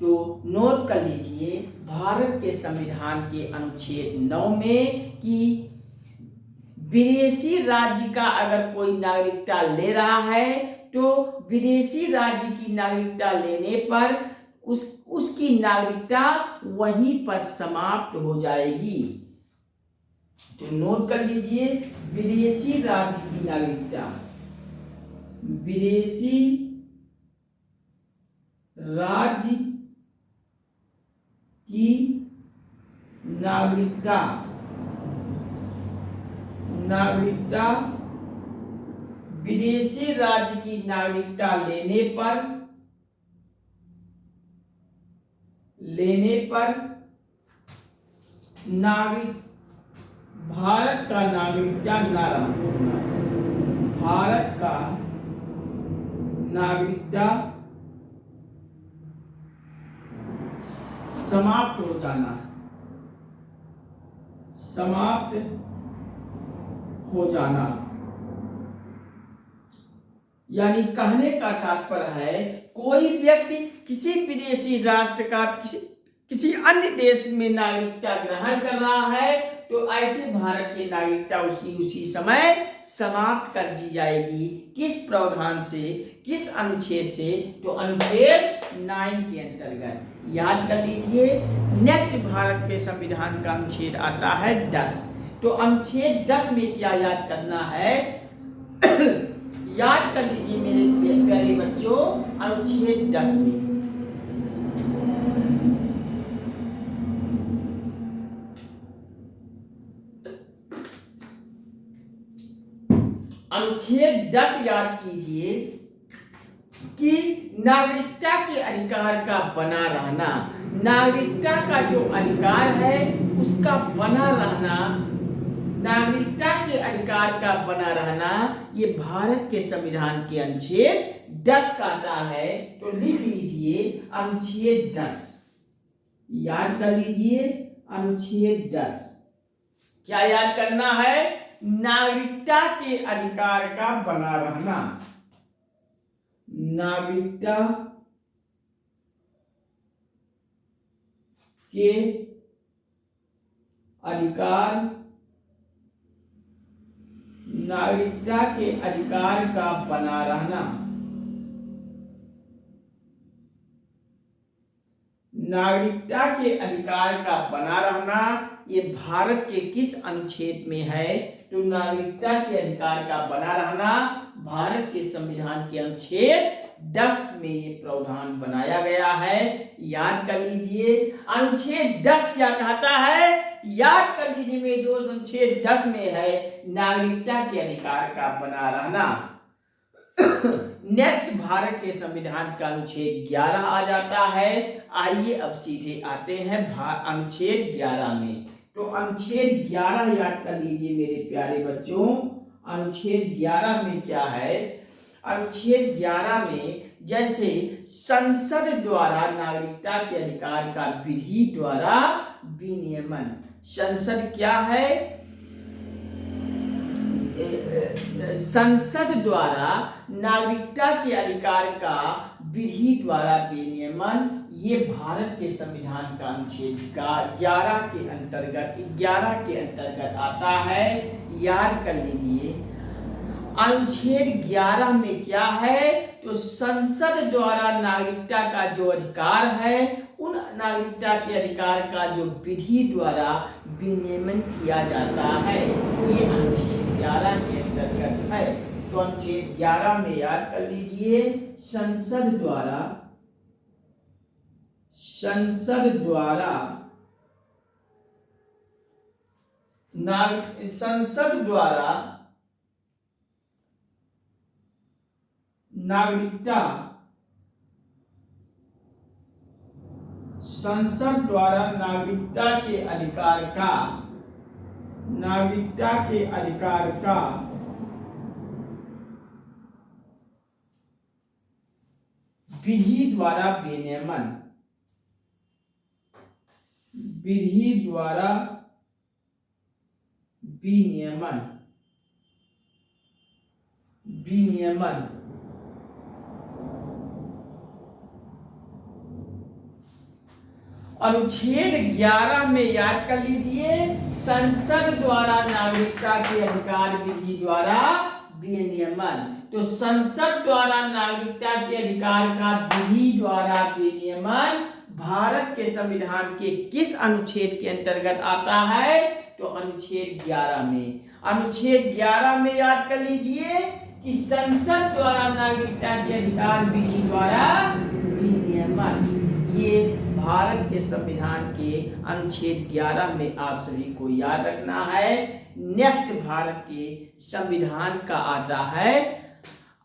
तो नोट कर लीजिए भारत के संविधान के अनुच्छेद 9 में कि विदेशी राज्य का अगर कोई नागरिकता ले रहा है तो विदेशी राज्य की नागरिकता लेने पर उसकी नागरिकता वहीं पर समाप्त हो जाएगी। तो नोट कर लीजिए विदेशी राज्य की नागरिकता, विदेशी राज्य की नागरिकता विदेशी राज्य की नागरिकता लेने पर भारत का नागरिकता ना रहना, भारत का नागरिकता समाप्त हो जाना, यानी कहने का तात्पर्य है कोई व्यक्ति किसी विदेशी राष्ट्र का किसी अन्य देश में नागरिकता ग्रहण कर रहा है तो ऐसे भारत की नागरिकता उसकी उसी समय समाप्त कर दी जाएगी। किस प्रावधान से, किस अनुच्छेद से, तो अनुच्छेद 9 के अंतर्गत। याद कर लीजिए नेक्स्ट भारत के संविधान का अनुच्छेद आता है 10। तो अनुच्छेद 10 में क्या याद करना है याद कर लीजिए मेरे प्यारे बच्चों, अनुच्छेद 10 में अनुच्छेद 10 याद कीजिए कि नागरिकता के अधिकार का बना रहना, नागरिकता का जो अधिकार है उसका बना रहना, नागरिकता के अधिकार का बना रहना ये भारत के संविधान के अनुच्छेद 10 का आता है। तो लिख लीजिए अनुच्छेद 10, याद कर लीजिए अनुच्छेद 10। क्या याद करना है? नागरिकता के अधिकार का बना रहना, नागरिकता के अधिकार, नागरिकता के अधिकार का बना रहना, नागरिकता के अधिकार का बना रहना ये भारत के किस अनुच्छेद में है? तो नागरिकता के अधिकार का बना रहना भारत के संविधान के अनुच्छेद 10 में ये प्रावधान बनाया गया है। याद कर लीजिए अनुच्छेद 10 क्या कहता है? याद कर लीजिए मेरे दोस्त, अनुच्छेद 10 में है नागरिकता के अधिकार का बना रहना। नेक्स्ट भारत के संविधान का अनुच्छेद 11 आ जाता है। आइए अब सीधे आते हैं अनुच्छेद 11 में। तो अनुच्छेद 11 याद कर लीजिए मेरे प्यारे बच्चों, अनुच्छेद 11 में क्या है? अनुच्छेद 11 में जैसे संसद द्वारा नागरिकता के अधिकार का विधि द्वारा विनियमन, संसद क्या है? संसद द्वारा नागरिकता के अधिकार का विधि द्वारा विनियमन ये भारत के संविधान का अनुच्छेद 11 के अंतर्गत आता है। याद कर लीजिए अनुच्छेद 11 में क्या है? तो संसद द्वारा नागरिकता का जो अधिकार है उन नागरिकता के अधिकार का जो विधि द्वारा विनियमन किया जाता है ये अनुच्छेद 11 के अंतर्गत है। तो अनुच्छेद 11 में याद कर लीजिए संसद द्वारा नागरिकता, संसद द्वारा नागरिकता के अधिकार का विधि द्वारा विनियमन, विधि द्वारा विनियमन, विनियमन। अनुच्छेद 11 में याद कर लीजिए, संसद द्वारा नागरिकता के अधिकार विधि द्वारा विनियमन। तो संसद द्वारा नागरिकता के अधिकार का विधि द्वारा विनियमन भारत के संविधान के किस अनुच्छेद के अंतर्गत आता है? तो अनुच्छेद 11 में। अनुच्छेद 11 में याद कर लीजिए कि संसद द्वारा नागरिकता के अधिकार विधि द्वारा विनियमन, ये भारत के संविधान के अनुच्छेद 11 में आप सभी को याद रखना है। नेक्स्ट भारत के संविधान का आता है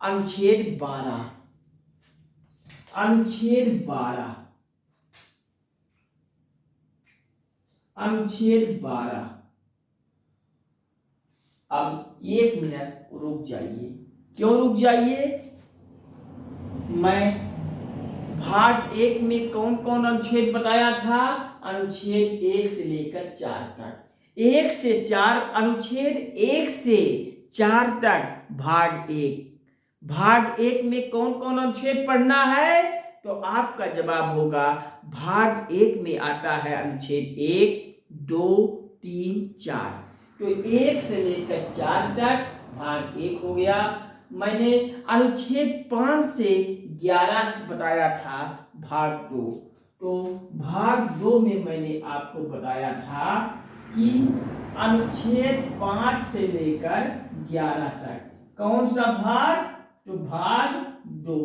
अनुच्छेद 12। अनुच्छेद 12, अनुच्छेद 12। अब 1 मिनट रुक जाइए। क्यों रुक जाइए? मैं भाग 1 में कौन कौन अनुच्छेद बताया था? अनुच्छेद 1 से लेकर 4 तक। 1 से 4, अनुच्छेद 1 से 4 तक भाग 1। भाग 1 में कौन कौन अनुच्छेद पढ़ना है? तो आपका जवाब होगा भाग 1 में आता है अनुच्छेद 1, 2, 3, 4। तो 1 से लेकर 4 तक भाग 1 हो गया। मैंने अनुच्छेद 5 से 11 बताया था भाग 2। तो भाग 2 में मैंने आपको बताया था कि अनुच्छेद 5 से लेकर 11 तक कौन सा भाग? तो भाग 2।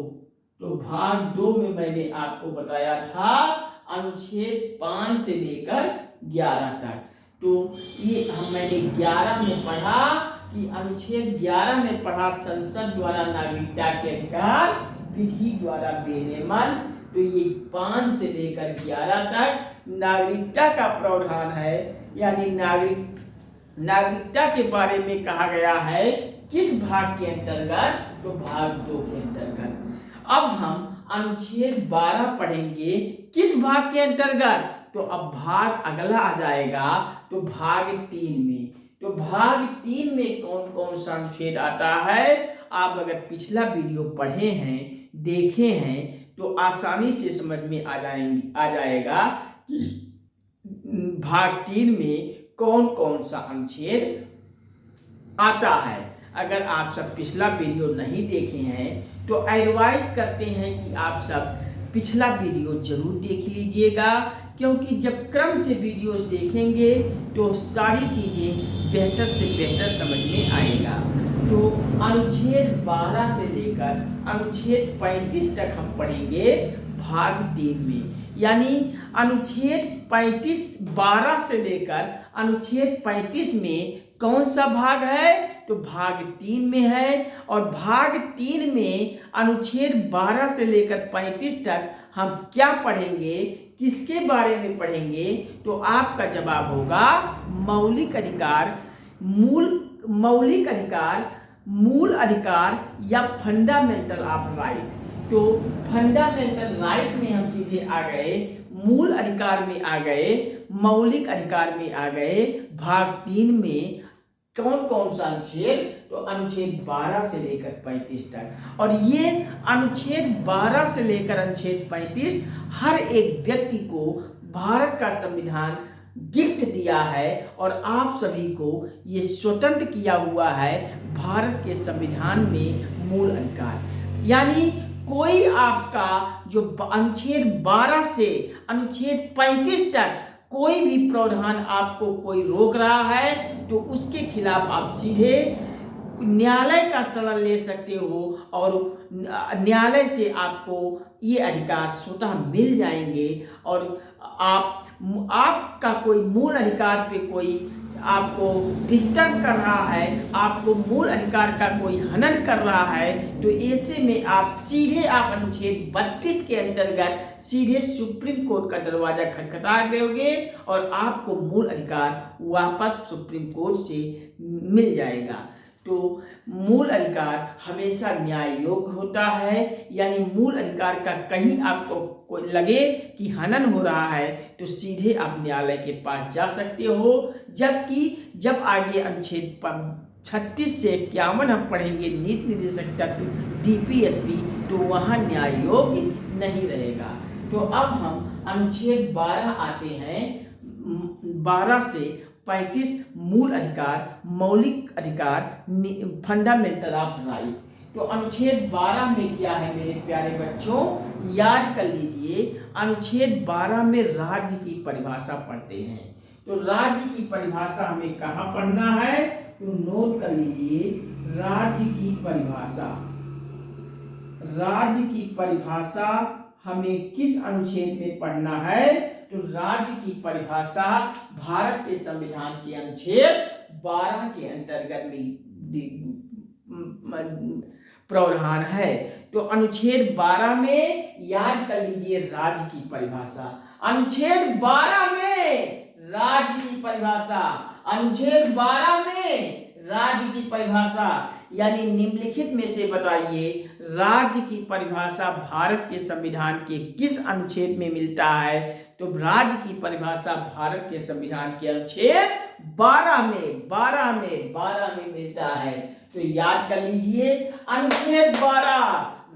तो भाग 2 में मैंने आपको बताया था अनुच्छेद 5 से लेकर 11 तक। तो ये मैंने 11 में पढ़ा कि अनुच्छेद 11 में पढ़ा संसद द्वारा नागरिकता के अधिकार विधि द्वारा विनियमन। तो ये 5 से लेकर 11 तक नागरिकता का प्रावधान है, यानी नागरिकता के बारे में कहा गया है। किस भाग के अंतर्गत? तो भाग 2 के अंतर्गत। अब हम अनुच्छेद 12 पढ़ेंगे। किस भाग के अंतर्गत? तो अब भाग अगला आ जाएगा तो भाग 3 में। तो भाग 3 में कौन कौन सा अनुच्छेद आता है? आप अगर पिछला वीडियो पढ़े हैं, देखे हैं, तो आसानी से समझ में आ जाएगा कि भाग 3 में कौन कौन सा अनुच्छेद आता है। अगर आप सब पिछला वीडियो नहीं देखे हैं तो एडवाइस करते हैं कि आप सब पिछला वीडियो जरूर देख लीजिएगा, क्योंकि जब क्रम से वीडियोस देखेंगे तो सारी चीज़ें बेहतर से बेहतर समझ में आएगा। तो अनुच्छेद 12 से लेकर अनुच्छेद 35 तक हम पढ़ेंगे भाग 3 में। यानी अनुच्छेद 12 से लेकर अनुच्छेद 35 में कौन सा भाग है? तो भाग 3 में है। और भाग 3 में अनुच्छेद 12 से लेकर 35 तक हम क्या पढ़ेंगे, किसके बारे में पढ़ेंगे? तो आपका जवाब होगा मौलिक अधिकार, मूल अधिकार या फंडामेंटल ऑफ राइट। तो फंडामेंटल राइट में हम सीधे आ गए, मूल अधिकार में आ गए, मौलिक अधिकार में आ गए। भाग 3 में कौन कौन सा अनुच्छेद? तो अनुच्छेद 12 से लेकर 35 तक। और ये अनुच्छेद 12 से लेकर अनुच्छेद 35 हर एक व्यक्ति को भारत का संविधान गिफ्ट दिया है और आप सभी को ये स्वतंत्र किया हुआ है भारत के संविधान में मूल अधिकार। यानी कोई आपका जो अनुच्छेद 12 से अनुच्छेद 35 तक कोई भी प्रावधान आपको कोई रोक रहा है तो उसके खिलाफ आप सीधे न्यायालय का शरण ले सकते हो और न्यायालय से आपको ये अधिकार स्वतः मिल जाएंगे। और आपका कोई मूल अधिकार पे कोई आपको डिस्टर्ब कर रहा है, आपको मूल अधिकार का कोई हनन कर रहा है, तो ऐसे में आप सीधे अनुच्छेद 32 के अंतर्गत सीधे सुप्रीम कोर्ट का दरवाजा खटखटा दोगे और आपको मूल अधिकार वापस सुप्रीम कोर्ट से मिल जाएगा। तो मूल अधिकार हमेशा न्याय योग्य होता है, यानी मूल अधिकार का कहीं आपको कोई लगे कि हनन हो रहा है तो सीधे आप न्यायालय के पास जा सकते हो। जबकि जब आगे अनुच्छेद 36 से 51 हम पढ़ेंगे नीति निर्देशक तत्व DPSP, तो वहाँ न्याय योग्य नहीं रहेगा। तो अब हम अनुच्छेद 12 आते हैं। 12 से 35 मूल अधिकार, मौलिक अधिकार, फंडामेंटल ऑफ राइट। तो अनुच्छेद 12 में क्या है मेरे प्यारे बच्चों, याद कर लीजिए। अनुच्छेद 12 में राज्य की परिभाषा पढ़ते हैं। तो राज्य की परिभाषा हमें कहाँ पढ़ना है, तो नोट कर लीजिए। राज्य की परिभाषा, राज्य की परिभाषा हमें किस अनुच्छेद में पढ़ना है, तो राज्य की परिभाषा भारत के संविधान के अनुच्छेद 12 के अंतर्गत प्रावधान है। तो अनुच्छेद 12 में याद कर लीजिए राज्य की परिभाषा। अनुच्छेद 12 में राज्य की परिभाषा, अनुच्छेद 12 में राज्य की परिभाषा, यानी निम्नलिखित में से बताइए राज्य की परिभाषा भारत के संविधान के किस अनुच्छेद में मिलता है। तो राज्य की परिभाषा भारत के संविधान के अनुच्छेद 12 में मिलता है। तो याद कर लीजिए अनुच्छेद 12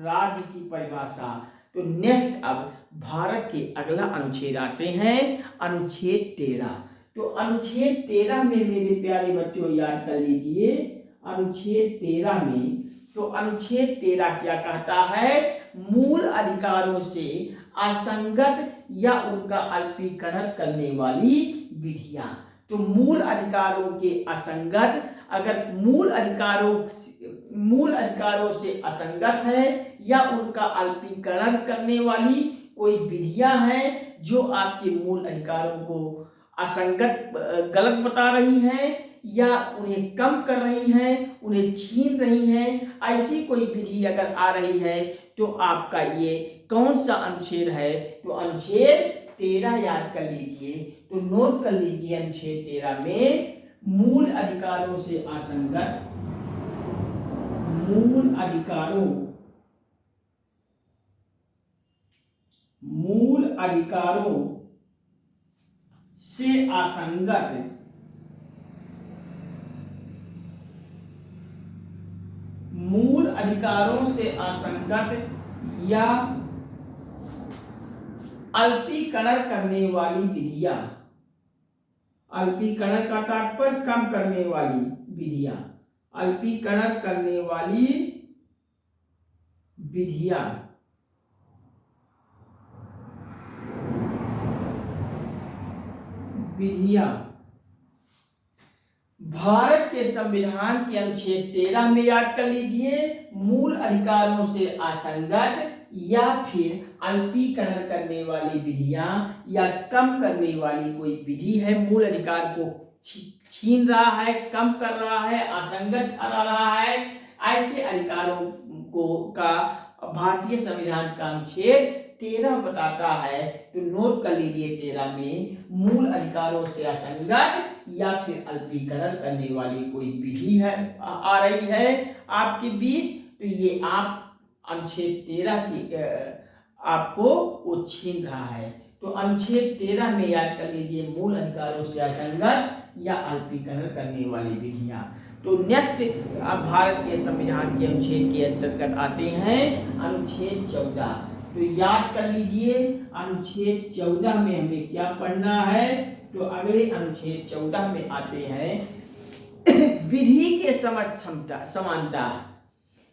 राज्य की परिभाषा। तो नेक्स्ट अब भारत के अगला अनुच्छेद आते हैं, अनुच्छेद 13। तो अनुच्छेद 13 में मेरे प्यारे बच्चों याद कर लीजिए, अनुच्छेद 13 में, तो अनुच्छेद 13 क्या कहता है, मूल अधिकारों से असंगत या उनका अल्पीकरण करने वाली विधियां। तो मूल अधिकारों के असंगत, अगर मूल अधिकारों से असंगत है या उनका अल्पीकरण करने वाली कोई विधियां हैं जो आपके मूल अधिकारों को असंगत, गलत बता रही हैं या उन्हें कम कर रही हैं, उन्हें छीन रही हैं, ऐसी कोई विधि अगर आ रही है तो आपका ये कौन सा अनुच्छेद है, तो अनुच्छेद 13 याद कर लीजिए। तो नोट कर लीजिए अनुच्छेद 13 में मूल अधिकारों से असंगत, मूल अधिकारों से असंगत या अल्पीकरण करने वाली विधियां, अल्पीकरण का तात्पर्य कम करने वाली विधियां, अल्पीकरण करने वाली विधियां भारत के संविधान के अनुच्छेद 13 में याद कर लीजिए, मूल अधिकारों से असंगत या फिर अल्पीकरण करने वाली विधियां या कम करने वाली कोई विधि है, मूल अधिकार को छीन रहा है, कम कर रहा है, असंगत ठहरा रहा है, ऐसे अधिकारों को का भारतीय संविधान का अनुच्छेद 13 बताता है। तो नोट कर लीजिए 13 में मूल अधिकारों से असंगत या फिर अल्पीकरण करने वाली कोई विधि है आ रही है आपके बीच, तो ये आप अनुच्छेद 13 की आपको वो छीन रहा है। तो अनुच्छेद 13 में याद कर लीजिए मूल अधिकारों से असंगत या अल्पीकरण करने वाली विधियां। तो नेक्स्ट अब भारत के संविधान के अनुच्छेद के अंतर्गत आते हैं अनुच्छेद 14। तो याद कर लीजिए अनुच्छेद 14 में हमें क्या पढ़ना है, तो अगले अनुच्छेद 14 में आते हैं विधि के समझ समानता,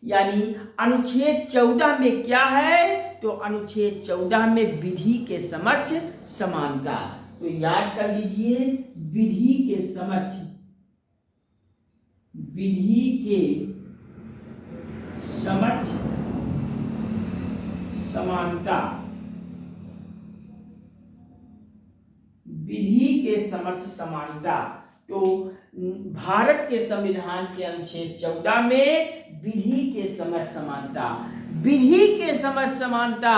यानी अनुच्छेद 14 में क्या है, तो अनुच्छेद 14 में विधि के समक्ष समानता। तो याद कर लीजिए विधि के समक्ष समानता, विधि के समक्ष समानता। तो भारत के संविधान के अनुच्छेद 14 में विधि के समक्ष समानता, विधि के समक्ष समानता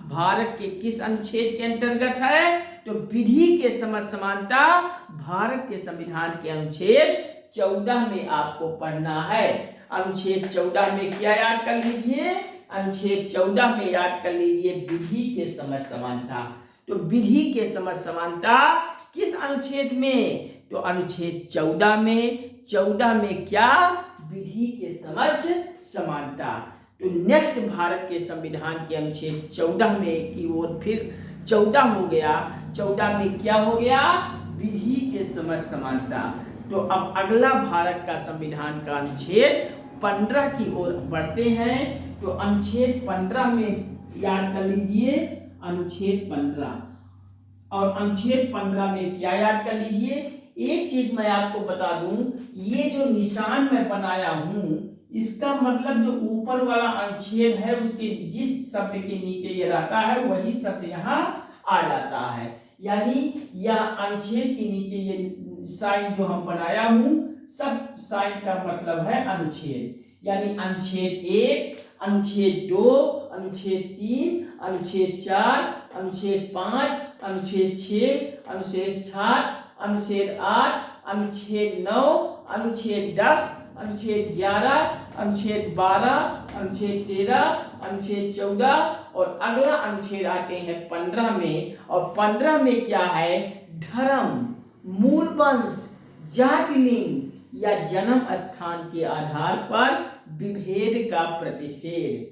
भारत के किस अनुच्छेद के अंतर्गत है, तो विधि के समक्ष समानता भारत के संविधान के अनुच्छेद 14 में आपको पढ़ना है। अनुच्छेद 14 में क्या याद कर लीजिए? अनुच्छेद 14 में याद कर लीजिए विधि के समझ समानता। तो विधि के समझ समानता किस अनुच्छेद में? तो अनुच्छेद 14 में। 14 में क्या? विधि के समझ समानता। तो नेक्स्ट भारत के संविधान के अनुच्छेद 14 में की ओर फिर 14 हो गया। 14 में क्या हो गया? विधि के समझ समानता। तो अब अगला भारत का संविधान का अनुच्छेद 15 की ओर बढ़ते हैं। तो अनुच्छेद 15 में याद कर लीजिए अनुच्छेद 15। और अनुच्छेद 15 में क्या याद कर लीजिए? एक चीज मैं आपको बता दूं, ये जो निशान मैं बनाया हूं इसका मतलब जो ऊपर वाला अनुच्छेद है उसके जिस शब्द के नीचे ये रहता है वही शब्द यहाँ आ जाता है। यानी यह अनुच्छेद के नीचे ये साइन जो हम बनाया हूं सब साइन का मतलब है अनुच्छेद। यानी अनुच्छेद 1, अनुच्छेद 2, अनुच्छेद 3, अनुच्छेद 4, अनुच्छेद 5, अनुच्छेद 6, अनुच्छेद 7, अनुच्छेद 8, अनुच्छेद 9, अनुच्छेद 10, अनुच्छेद 11, अनुच्छेद 12, अनुच्छेद 13, अनुच्छेद 14 और अगला अनुच्छेद आते हैं 15 में। और 15 में क्या है? धर्म, मूल वंश, जाति, लिंग या जन्म स्थान के आधार पर विभेद का प्रतिषेध।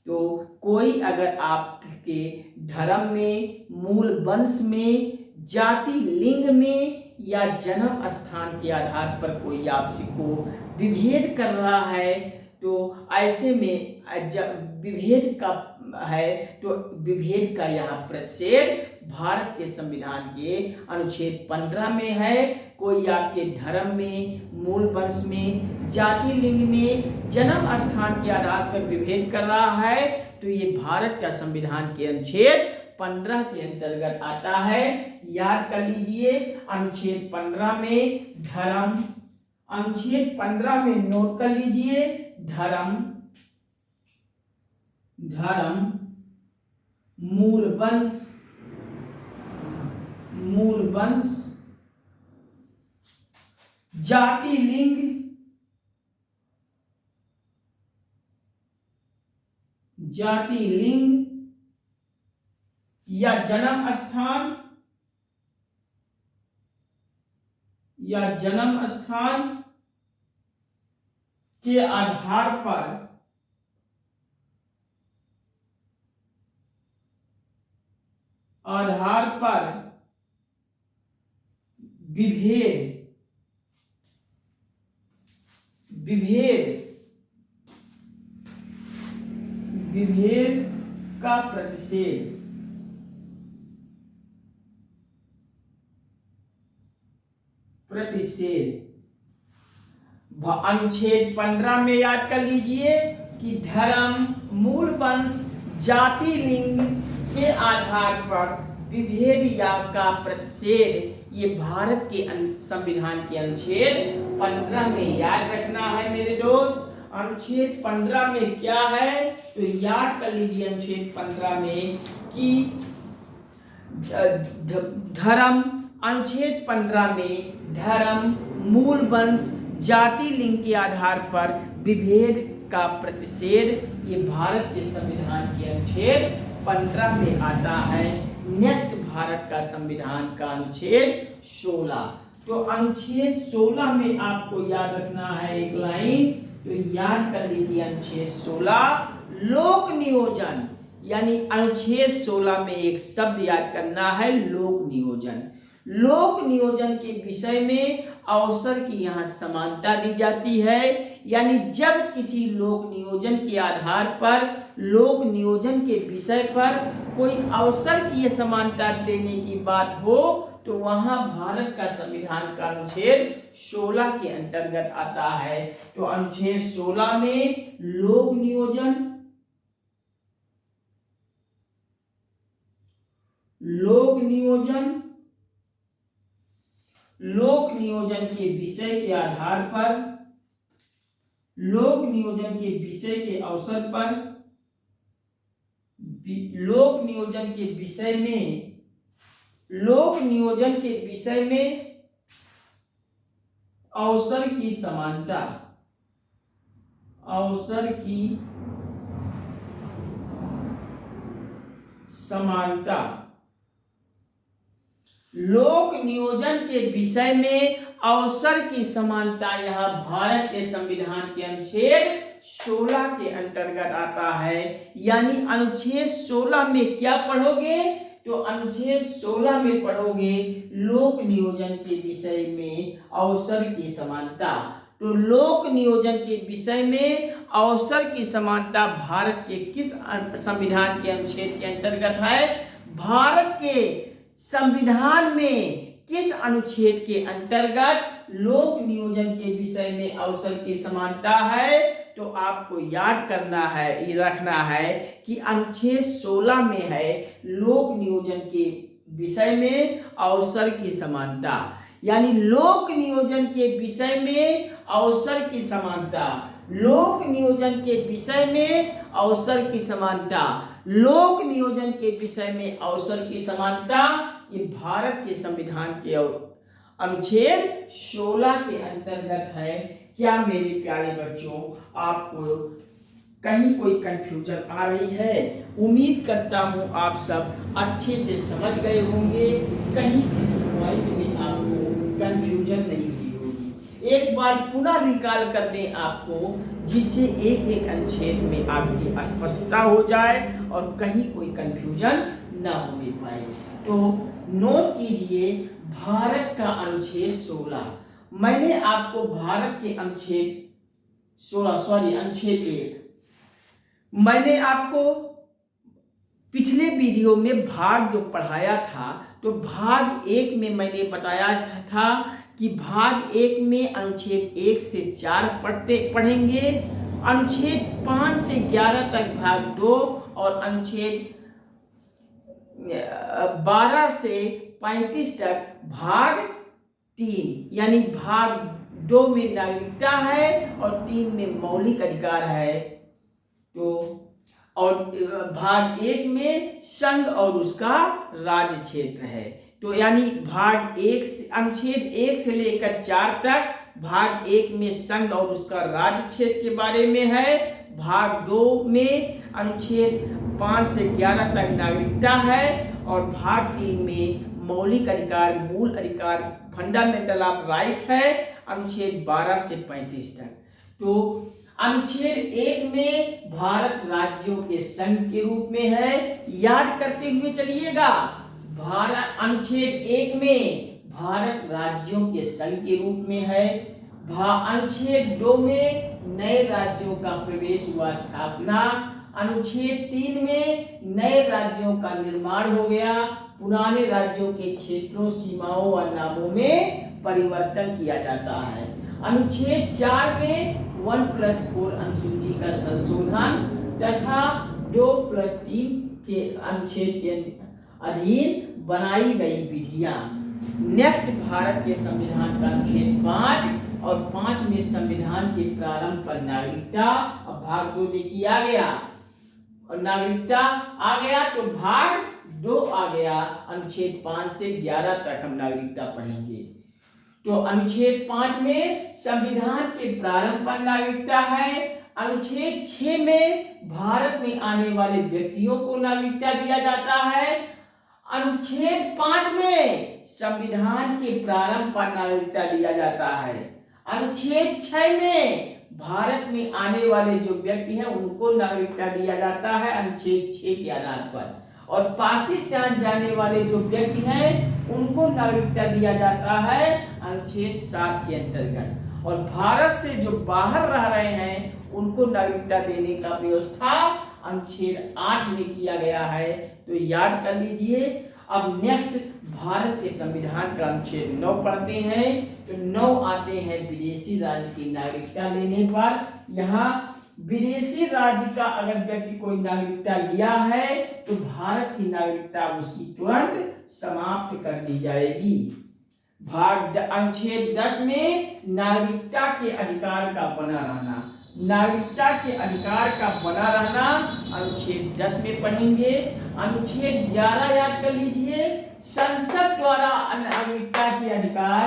तो कोई अगर आपके धर्म में, मूल वंश में, जाति, लिंग में या जन्म स्थान के आधार पर कोई आपसी को विभेद कर रहा है तो ऐसे में विभेद का है तो विभेद का यह प्रतिषेध भारत के संविधान के अनुच्छेद 15 में है। कोई आपके धर्म में, मूल वंश में, जाति, लिंग में, जन्म स्थान के आधार पर विभेद कर रहा है तो ये भारत का संविधान के अनुच्छेद 15 के अंतर्गत आता है। याद कर लीजिए अनुच्छेद 15 में धर्म, अनुच्छेद 15 में नोट कर लीजिए धर्म, मूल वंश, जाति, लिंग या जन्म स्थान के आधार पर विभेद का प्रतिषेध। अनुच्छेद 15 में याद कर लीजिए कि धर्म, मूल वंश, जाति, लिंग के आधार पर विभेद या का प्रतिषेध ये भारत के संविधान के अनुच्छेद 15 में याद रखना है मेरे दोस्त। अनुच्छेद 15 में क्या है तो याद कर लीजिए अनुच्छेद 15 में कि धर्म, अनुच्छेद 15 में धर्म, मूल वंश, जाति, लिंग के आधार पर विभेद का प्रतिषेध ये भारत के संविधान के अनुच्छेद 15 में आता है। नेक्स्ट भारत का संविधान का अनुच्छेद 16। तो अनुच्छेद 16 में आपको याद रखना है एक लाइन, तो याद कर लीजिए अनुच्छेद 16 लोक नियोजन। यानी अनुच्छेद 16 में एक शब्द याद करना है लोक नियोजन। लोक नियोजन के विषय में अवसर की यहाँ समानता दी जाती है। यानी जब किसी लोक नियोजन के आधार पर, लोक नियोजन के विषय पर कोई अवसर की समानता देने की बात हो तो वहां भारत का संविधान का अनुच्छेद 16 के अंतर्गत आता है। तो अनुच्छेद 16 में लोक नियोजन के विषय के आधार पर, लोक नियोजन के विषय के अवसर पर, लोक नियोजन के विषय में अवसर की समानता, अवसर की समानता। लोक नियोजन के विषय में अवसर की समानता यह भारत के संविधान के अनुच्छेद 16 के अंतर्गत आता है। यानी अनुच्छेद 16 में क्या पढ़ोगे, तो अनुच्छेद 16 में पढ़ोगे लोक नियोजन के विषय में अवसर की समानता। तो लोक नियोजन के विषय में अवसर की समानता भारत के किस संविधान के अनुच्छेद के अंतर्गत है? भारत के संविधान में किस अनुच्छेद के अंतर्गत लोक नियोजन के विषय में अवसर की समानता है? तो आपको याद करना है, रखना है कि अनुच्छेद 16 में है लोक नियोजन के विषय में अवसर की समानता। यानी लोक नियोजन के विषय में अवसर की समानता, लोक नियोजन के विषय में अवसर की समानता, लोक नियोजन के विषय में अवसर की समानता, ये भारत के संविधान के अनुच्छेद 16 के अंतर्गत है। क्या मेरे प्यारे बच्चों आपको कहीं कोई कंफ्यूजन आ रही है? उम्मीद करता हूँ आप सब अच्छे से समझ गए होंगे, कहीं किसी पॉइंट में आपको कंफ्यूजन नहीं हुई होगी। एक बार पुनः रिकॉल कर दें आपको, जिससे एक एक अनुच्छेद में आपकी स्पष्टता हो जाए और कहीं कोई कंफ्यूजन न होने पाए। तो नोट कीजिए भारत का अनुच्छेद 16। मैंने आपको भारत के अनुच्छेद 16 अनुच्छेद 1 मैंने आपको पिछले वीडियो में भाग जो पढ़ाया था, तो भाग 1 में मैंने बताया था कि भाग 1 में अनुच्छेद 1 से 4 पढ़ेंगे, अनुच्छेद 5 से 11 तक भाग 2 और अनुच्छेद 12 से 35 तक भाग 3। यानी भाग 2 में नागरिकता है और 3 में मौलिक अधिकार है। तो और भाग 1 में संघ और उसका राज्य क्षेत्र है। तो यानी भाग 1 से अनुच्छेद 1 से लेकर 4 तक भाग 1 में संघ और उसका राज्य क्षेत्र के बारे में है। भाग 2 में अनुच्छेद 5 से 11 तक नागरिकता है और भाग 3 में मौलिक अधिकार, मूल अधिकार, फंडामेंटल ऑफ राइट है, अनुच्छेद 12 से 35 तक। तो अनुच्छेद 1 में भारत राज्यों के संघ के रूप में है, याद करते हुए चलिएगा। भारत अनुच्छेद 1 में भारत राज्यों के संघ के रूप में है। अनुच्छेद 2 में नए राज्यों का प्रवेश व स्थापना। अनुच्छेद 3 में नए राज्यों का निर्माण हो गया, पुराने राज्यों के क्षेत्रों, सीमाओं और नामों में परिवर्तन किया जाता है। अनुच्छेद 4 में 1+4 अनुसूची का संशोधन तथा 2+3 के अनुच्छेद के अधीन बनाई गई विधियां। नेक्स्ट भारत के संविधान का अनुच्छेद 5 और 5 में संविधान के प्रारंभ पर नागरिकता। अब भाग 2 देखिए आ गया और नागरिकता आ गया, तो भाग 2 आ गया। अनुच्छेद 5 से 11 तक हम नागरिकता पढ़ेंगे। तो अनुच्छेद 5 में संविधान के प्रारंभ पर नागरिकता है। अनुच्छेद 6 में भारत में आने वाले व्यक्तियों को नागरिकता दिया जाता है। अनुच्छेद 5 में संविधान के प्रारंभ पर नागरिकता दिया जाता है। अनुच्छेद 6 में भारत में आने वाले जो व्यक्ति हैं उनको नागरिकता दिया जाता है अनुच्छेद 6 के आधार पर, और पाकिस्तान जाने वाले जो व्यक्ति हैं उनको नागरिकता दिया जाता है अनुच्छेद 7 के अंतर्गत, और भारत से जो बाहर रह रहे हैं उनको नागरिकता देने का व्यवस्था अनुच्छेद 8 में किया गया है। तो याद कर लीजिए। अब नेक्स्ट भारत के संविधान का अनुच्छेद 9 पढ़ते हैं। तो 9 आते हैं विदेशी राज्य की नागरिकता लेने पर। यहाँ विदेशी राज्य का अगर व्यक्ति कोई नागरिकता लिया है तो भारत की नागरिकता उसकी तुरंत समाप्त कर दी जाएगी। भाग अनुच्छेद 10 में नागरिकता के अधिकार का बना रहना, नागरिकता के अधिकार का बना रहना अनुच्छेद 10 में पढ़ेंगे। अनुच्छेद 11 याद कर लीजिए, संसद द्वारा नागरिकता के अधिकार,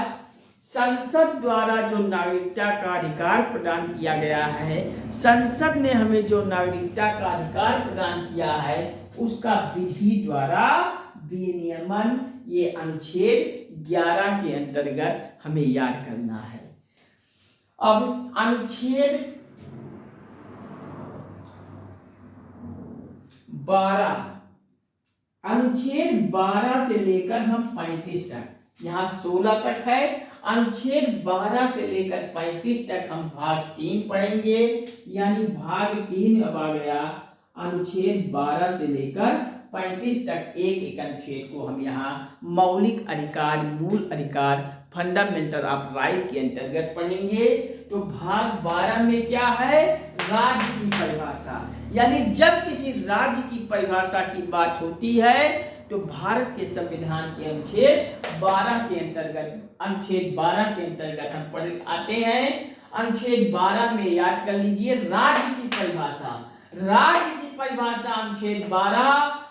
संसद द्वारा जो नागरिकता का अधिकार प्रदान किया गया है, संसद ने हमें जो नागरिकता का अधिकार प्रदान किया है, उसका विधि द्वारा विनियमन, ये अनुच्छेद 11 के अंतर्गत हमें याद करना है। अब अनुच्छेद 12 से लेकर हम 35 तक, यहाँ 16 तक है, अनुच्छेद 12 से लेकर 35 तक हम भाग 3 पढ़ेंगे। यानी भाग 3 अब आ गया, अनुच्छेद 12 से लेकर 35 तक एक एक अनुच्छेद को हम यहाँ मौलिक अधिकार, मूल अधिकार, फंडामेंटल ऑफ राइट के अंतर्गत पढ़ेंगे। तो भाग 12 में क्या है, राज्य की परिभाषा। यानी जब किसी राज्य की परिभाषा की बात होती है तो भारत के संविधान के अनुच्छेद 12 के अंतर्गत, अनुच्छेद 12 के अंतर्गत हम पढ़ आते हैं। अनुच्छेद 12 में याद कर लीजिए राज्य की परिभाषा। राज्य की परिभाषा अनुच्छेद 12,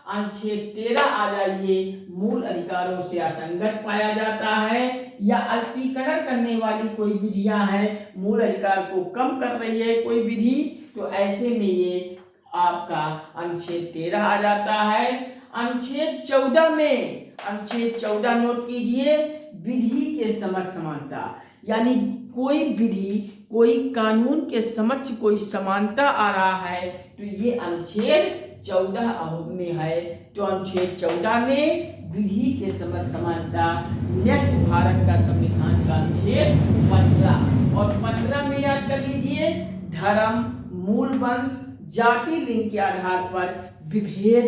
अनुच्छेद 13 आ जाइए, मूल अधिकारों से असंगत पाया जाता है या अल्पीकरण करने वाली कोई विधियां हैं, मूल अधिकार को कम कर रही है कोई विधि, तो ऐसे में ये आपका अनुच्छेद 13 आ जाता है। अनुच्छेद 14 में, अनुच्छेद 14 नोट कीजिए, विधि के समक्ष समानता। यानी कोई विधि, कोई कानून के समक्ष कोई समानता आ रहा है तो ये अनुच्छेद 14 में है। तो अनुच्छेद 14 में विधि के समक्ष समानता। नेक्स्ट भारत का संविधान का अनुच्छेद 15, और 15 में याद कर लीजिए, धर्म, मूल वंश, जाति, लिंग के आधार पर विभेद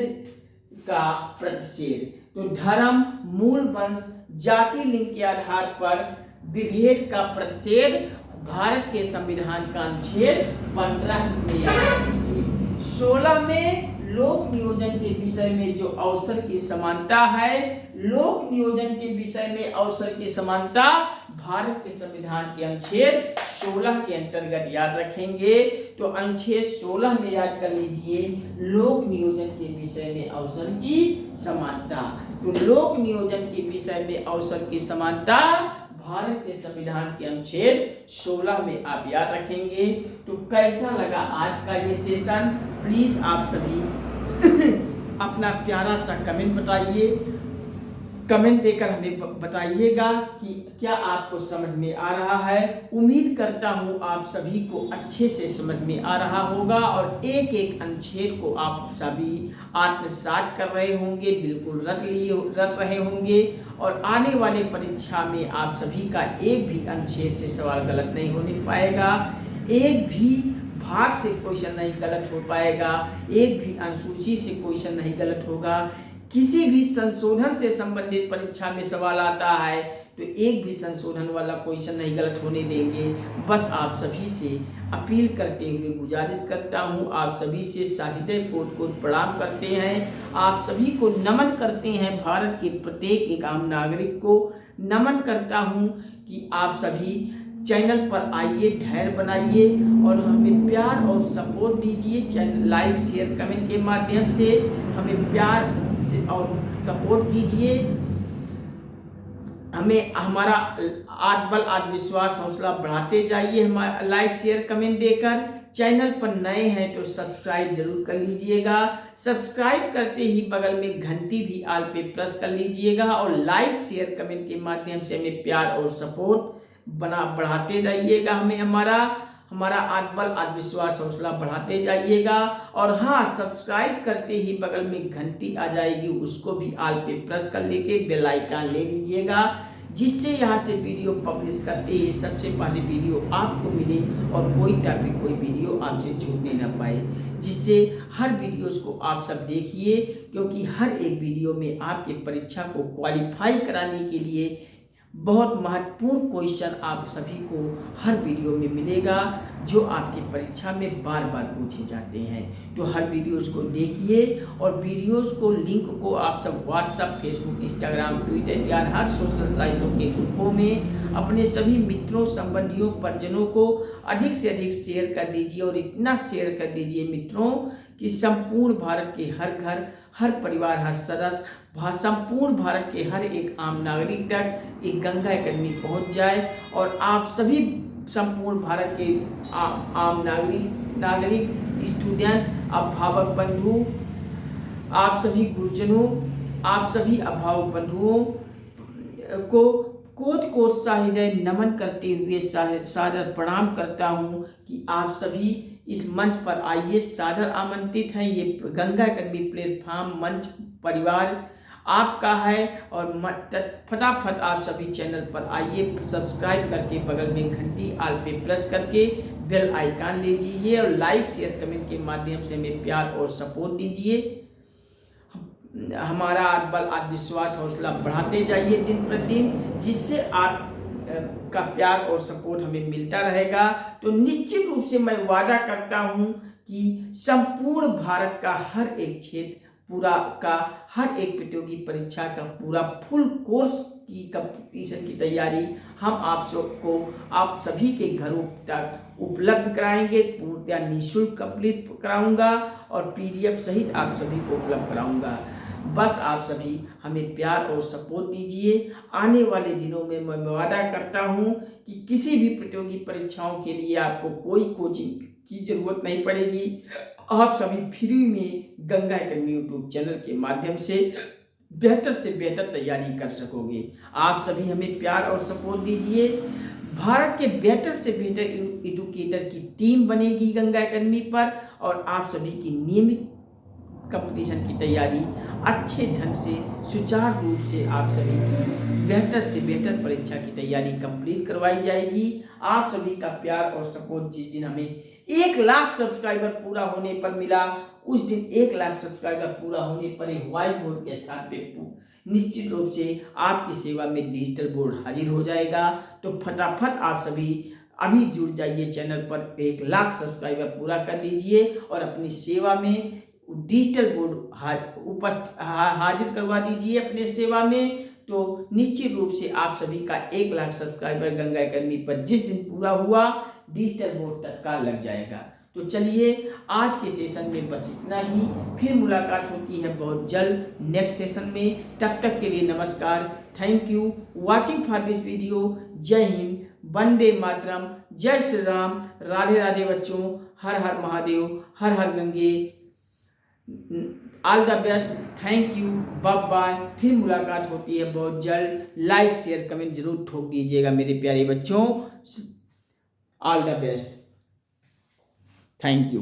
का प्रतिषेध। तो धर्म, मूल वंश, जाति, लिंग के आधार पर विभेद का प्रतिषेध भारत के संविधान का अनुच्छेद 15 में याद कीजिए। 16 में लोक नियोजन के विषय में जो अवसर की समानता है, लोक नियोजन के विषय में अवसर की समानता भारत के संविधान के अनुच्छेद 16 के अंतर्गत याद रखेंगे। तो अनुच्छेद 16 में याद कर लीजिए, लोक नियोजन के विषय में अवसर की समानता। तो लोक नियोजन के विषय में अवसर की समानता भारत के संविधान के अनुच्छेद 16 में आप याद रखेंगे। तो कैसा लगा आज का ये सेशन, प्लीज आप सभी अपना प्यारा सा कमेंट बताइए, कमेंट देकर हमें बताइएगा कि क्या आपको समझ में आ रहा है। उम्मीद करता हूँ आप सभी को अच्छे से समझ में आ रहा होगा और एक एक अनुच्छेद को आप सभी आत्मसात कर रहे होंगे, बिल्कुल रट रहे होंगे और आने वाले परीक्षा में आप सभी का एक भी अनुच्छेद से सवाल गलत नहीं होने पाएगा, एक भी भाग से क्वेश्चन नहीं गलत हो पाएगा, एक भी अनुसूची से क्वेश्चन नहीं गलत होगा। किसी भी संशोधन से संबंधित परीक्षा में सवाल आता है तो एक भी संशोधन वाला क्वेश्चन नहीं गलत होने देंगे। बस आप सभी से अपील करते हुए गुजारिश करता हूं, आप सभी से साहित्य कोट प्रणाम करते हैं, आप सभी को नमन करते हैं, भारत के प्रत्येक एक आम नागरिक को नमन करता हूं कि आप सभी चैनल पर आइए, धैर्य बनाइए और हमें प्यार और सपोर्ट दीजिए। चैनल लाइक, शेयर, कमेंट के माध्यम से हमें प्यार से और सपोर्ट कीजिए। हमें हमारा आत्मबल, आत्मविश्वास, हौसला बढ़ाते जाइए हमारा लाइक, शेयर, कमेंट देकर। चैनल पर नए हैं तो सब्सक्राइब जरूर कर लीजिएगा। सब्सक्राइब करते ही बगल में घंटी भी आल पे प्रेस कर लीजिएगा और लाइक, शेयर, कमेंट के माध्यम से हमें प्यार और सपोर्ट बढ़ाते जाइएगा। हमें हमारा आत्मबल, आत्मविश्वास, हौसला बढ़ाते जाइएगा। और हाँ, सब्सक्राइब करते ही बगल में घंटी आ जाएगी, उसको भी आल पे प्रेस कर लेके बेल आइकन ले लीजिएगा, जिससे यहाँ से वीडियो पब्लिश करते ही सबसे पहले वीडियो आपको मिले और कोई टॉपिक, कोई वीडियो आपसे छूटने ना पाए, जिससे हर वीडियोस को आप सब देखिए, क्योंकि हर एक वीडियो में आपके परीक्षा को क्वालिफाई कराने के लिए बहुत महत्वपूर्ण क्वेश्चन आप सभी को हर वीडियो में मिलेगा, जो आपकी परीक्षा में बार बार पूछे जाते हैं। तो हर वीडियोस को देखिए और वीडियोस को लिंक को आप सब व्हाट्सएप, फेसबुक, इंस्टाग्राम, ट्विटर इत्यादि हर सोशल साइटों के ग्रुपों में अपने सभी मित्रों, संबंधियों, परिजनों को अधिक से अधिक शेयर कर दीजिए और इतना शेयर कर दीजिए मित्रों कि संपूर्ण भारत के हर घर, हर परिवार, हर सदस्य, संपूर्ण भारत के हर एक आम नागरिक तक एक गंगा एकेडमी पहुंच जाए और आप सभी संपूर्ण भारत के आम नागरिक स्टूडेंट, अभिभावक बंधु, आप सभी गुरुजनों, आप सभी अभिभावक बंधुओं को कोटि कोटि हृदय नमन करते हुए सादर प्रणाम करता हूं कि आप सभी इस मंच पर आइए, सादर आमंत्रित हैं। ये गंगा एकेडमी प्लेटफॉर्म मंच परिवार आपका है और फटाफट आप सभी चैनल पर आइए, सब्सक्राइब करके बगल में घंटी आल पे प्रेस करके बेल आइकन ले लीजिए और लाइक शेयर कमेंट के माध्यम से हमें प्यार और सपोर्ट दीजिए। हमारा आत्मबल, आत्मविश्वास, हौसला बढ़ाते जाइए दिन प्रतिदिन, जिससे आप का प्यार और सपोर्ट हमें मिलता रहेगा। तो निश्चित रूप से मैं वादा करता हूं कि संपूर्ण भारत का हर एक क्षेत्र पूरा का हर एक प्रतियोगी परीक्षा का पूरा फुल कोर्स की कंपटीशन की तैयारी हम आप सभी के घरों तक उपलब्ध कराएंगे। पूर्णतः निःशुल्क कंप्लीट कराऊंगा और PDF सहित आप सभी को उपलब्ध कराऊंगा। बस आप सभी हमें प्यार और सपोर्ट दीजिए। आने वाले दिनों में मैं वादा करता हूं कि किसी भी प्रतियोगी परीक्षाओं के लिए आपको कोई कोचिंग की जरूरत नहीं पड़ेगी। आप सभी फ्री में गंगा एकेडमी यूट्यूब चैनल के माध्यम से बेहतर से बेहतर तैयारी कर सकोगे। आप सभी हमें प्यार और सपोर्ट दीजिए। भारत के बेहतर से बेहतर एजुकेटर की टीम बनेगी गंगा एकेडमी पर और आप सभी की नियमित कंपटीशन की तैयारी अच्छे ढंग से सुचारू रूप से आप सभी की बेहतर से बेहतर परीक्षा की तैयारी कंप्लीट करवाई जाएगी। आप सभी का प्यार और सपोर्ट जिस दिन हमें 1 लाख सब्सक्राइबर पूरा होने पर मिला, उस दिन 1 लाख सब्सक्राइबर पूरा होने पर एक व्हाइट बोर्ड के स्थान पे निश्चित रूप से आपकी सेवा में डिजिटल बोर्ड हाजिर हो जाएगा। तो फटाफट आप सभी अभी जुड़ जाइए चैनल पर, 1 लाख सब्सक्राइबर पूरा कर लीजिए और अपनी सेवा में डिजिटल बोर्ड हाजिर करवा दीजिए अपने सेवा में। तो निश्चित रूप से आप सभी का 1 लाख सब्सक्राइबर गंगा एकेडमी पर जिस दिन पूरा हुआ, डिजिटल बोर्ड तत्काल लग जाएगा। तो चलिए आज के सेशन में बस इतना ही, फिर मुलाकात होती है बहुत जल्द नेक्स्ट सेशन में। तब तक के लिए नमस्कार, thank you watching for this video. जय हिंद, वंदे मातरम, जय श्री राम, राधे राधे बच्चों, हर हर महादेव, हर हर Gange, all the best, thank you, bye bye. फिर मुलाकात होती है बहुत जल्द। लाइक शेयर कमेंट जरूर ठोक दीजिएगा मेरे प्यारे बच्चों। All the best, thank you.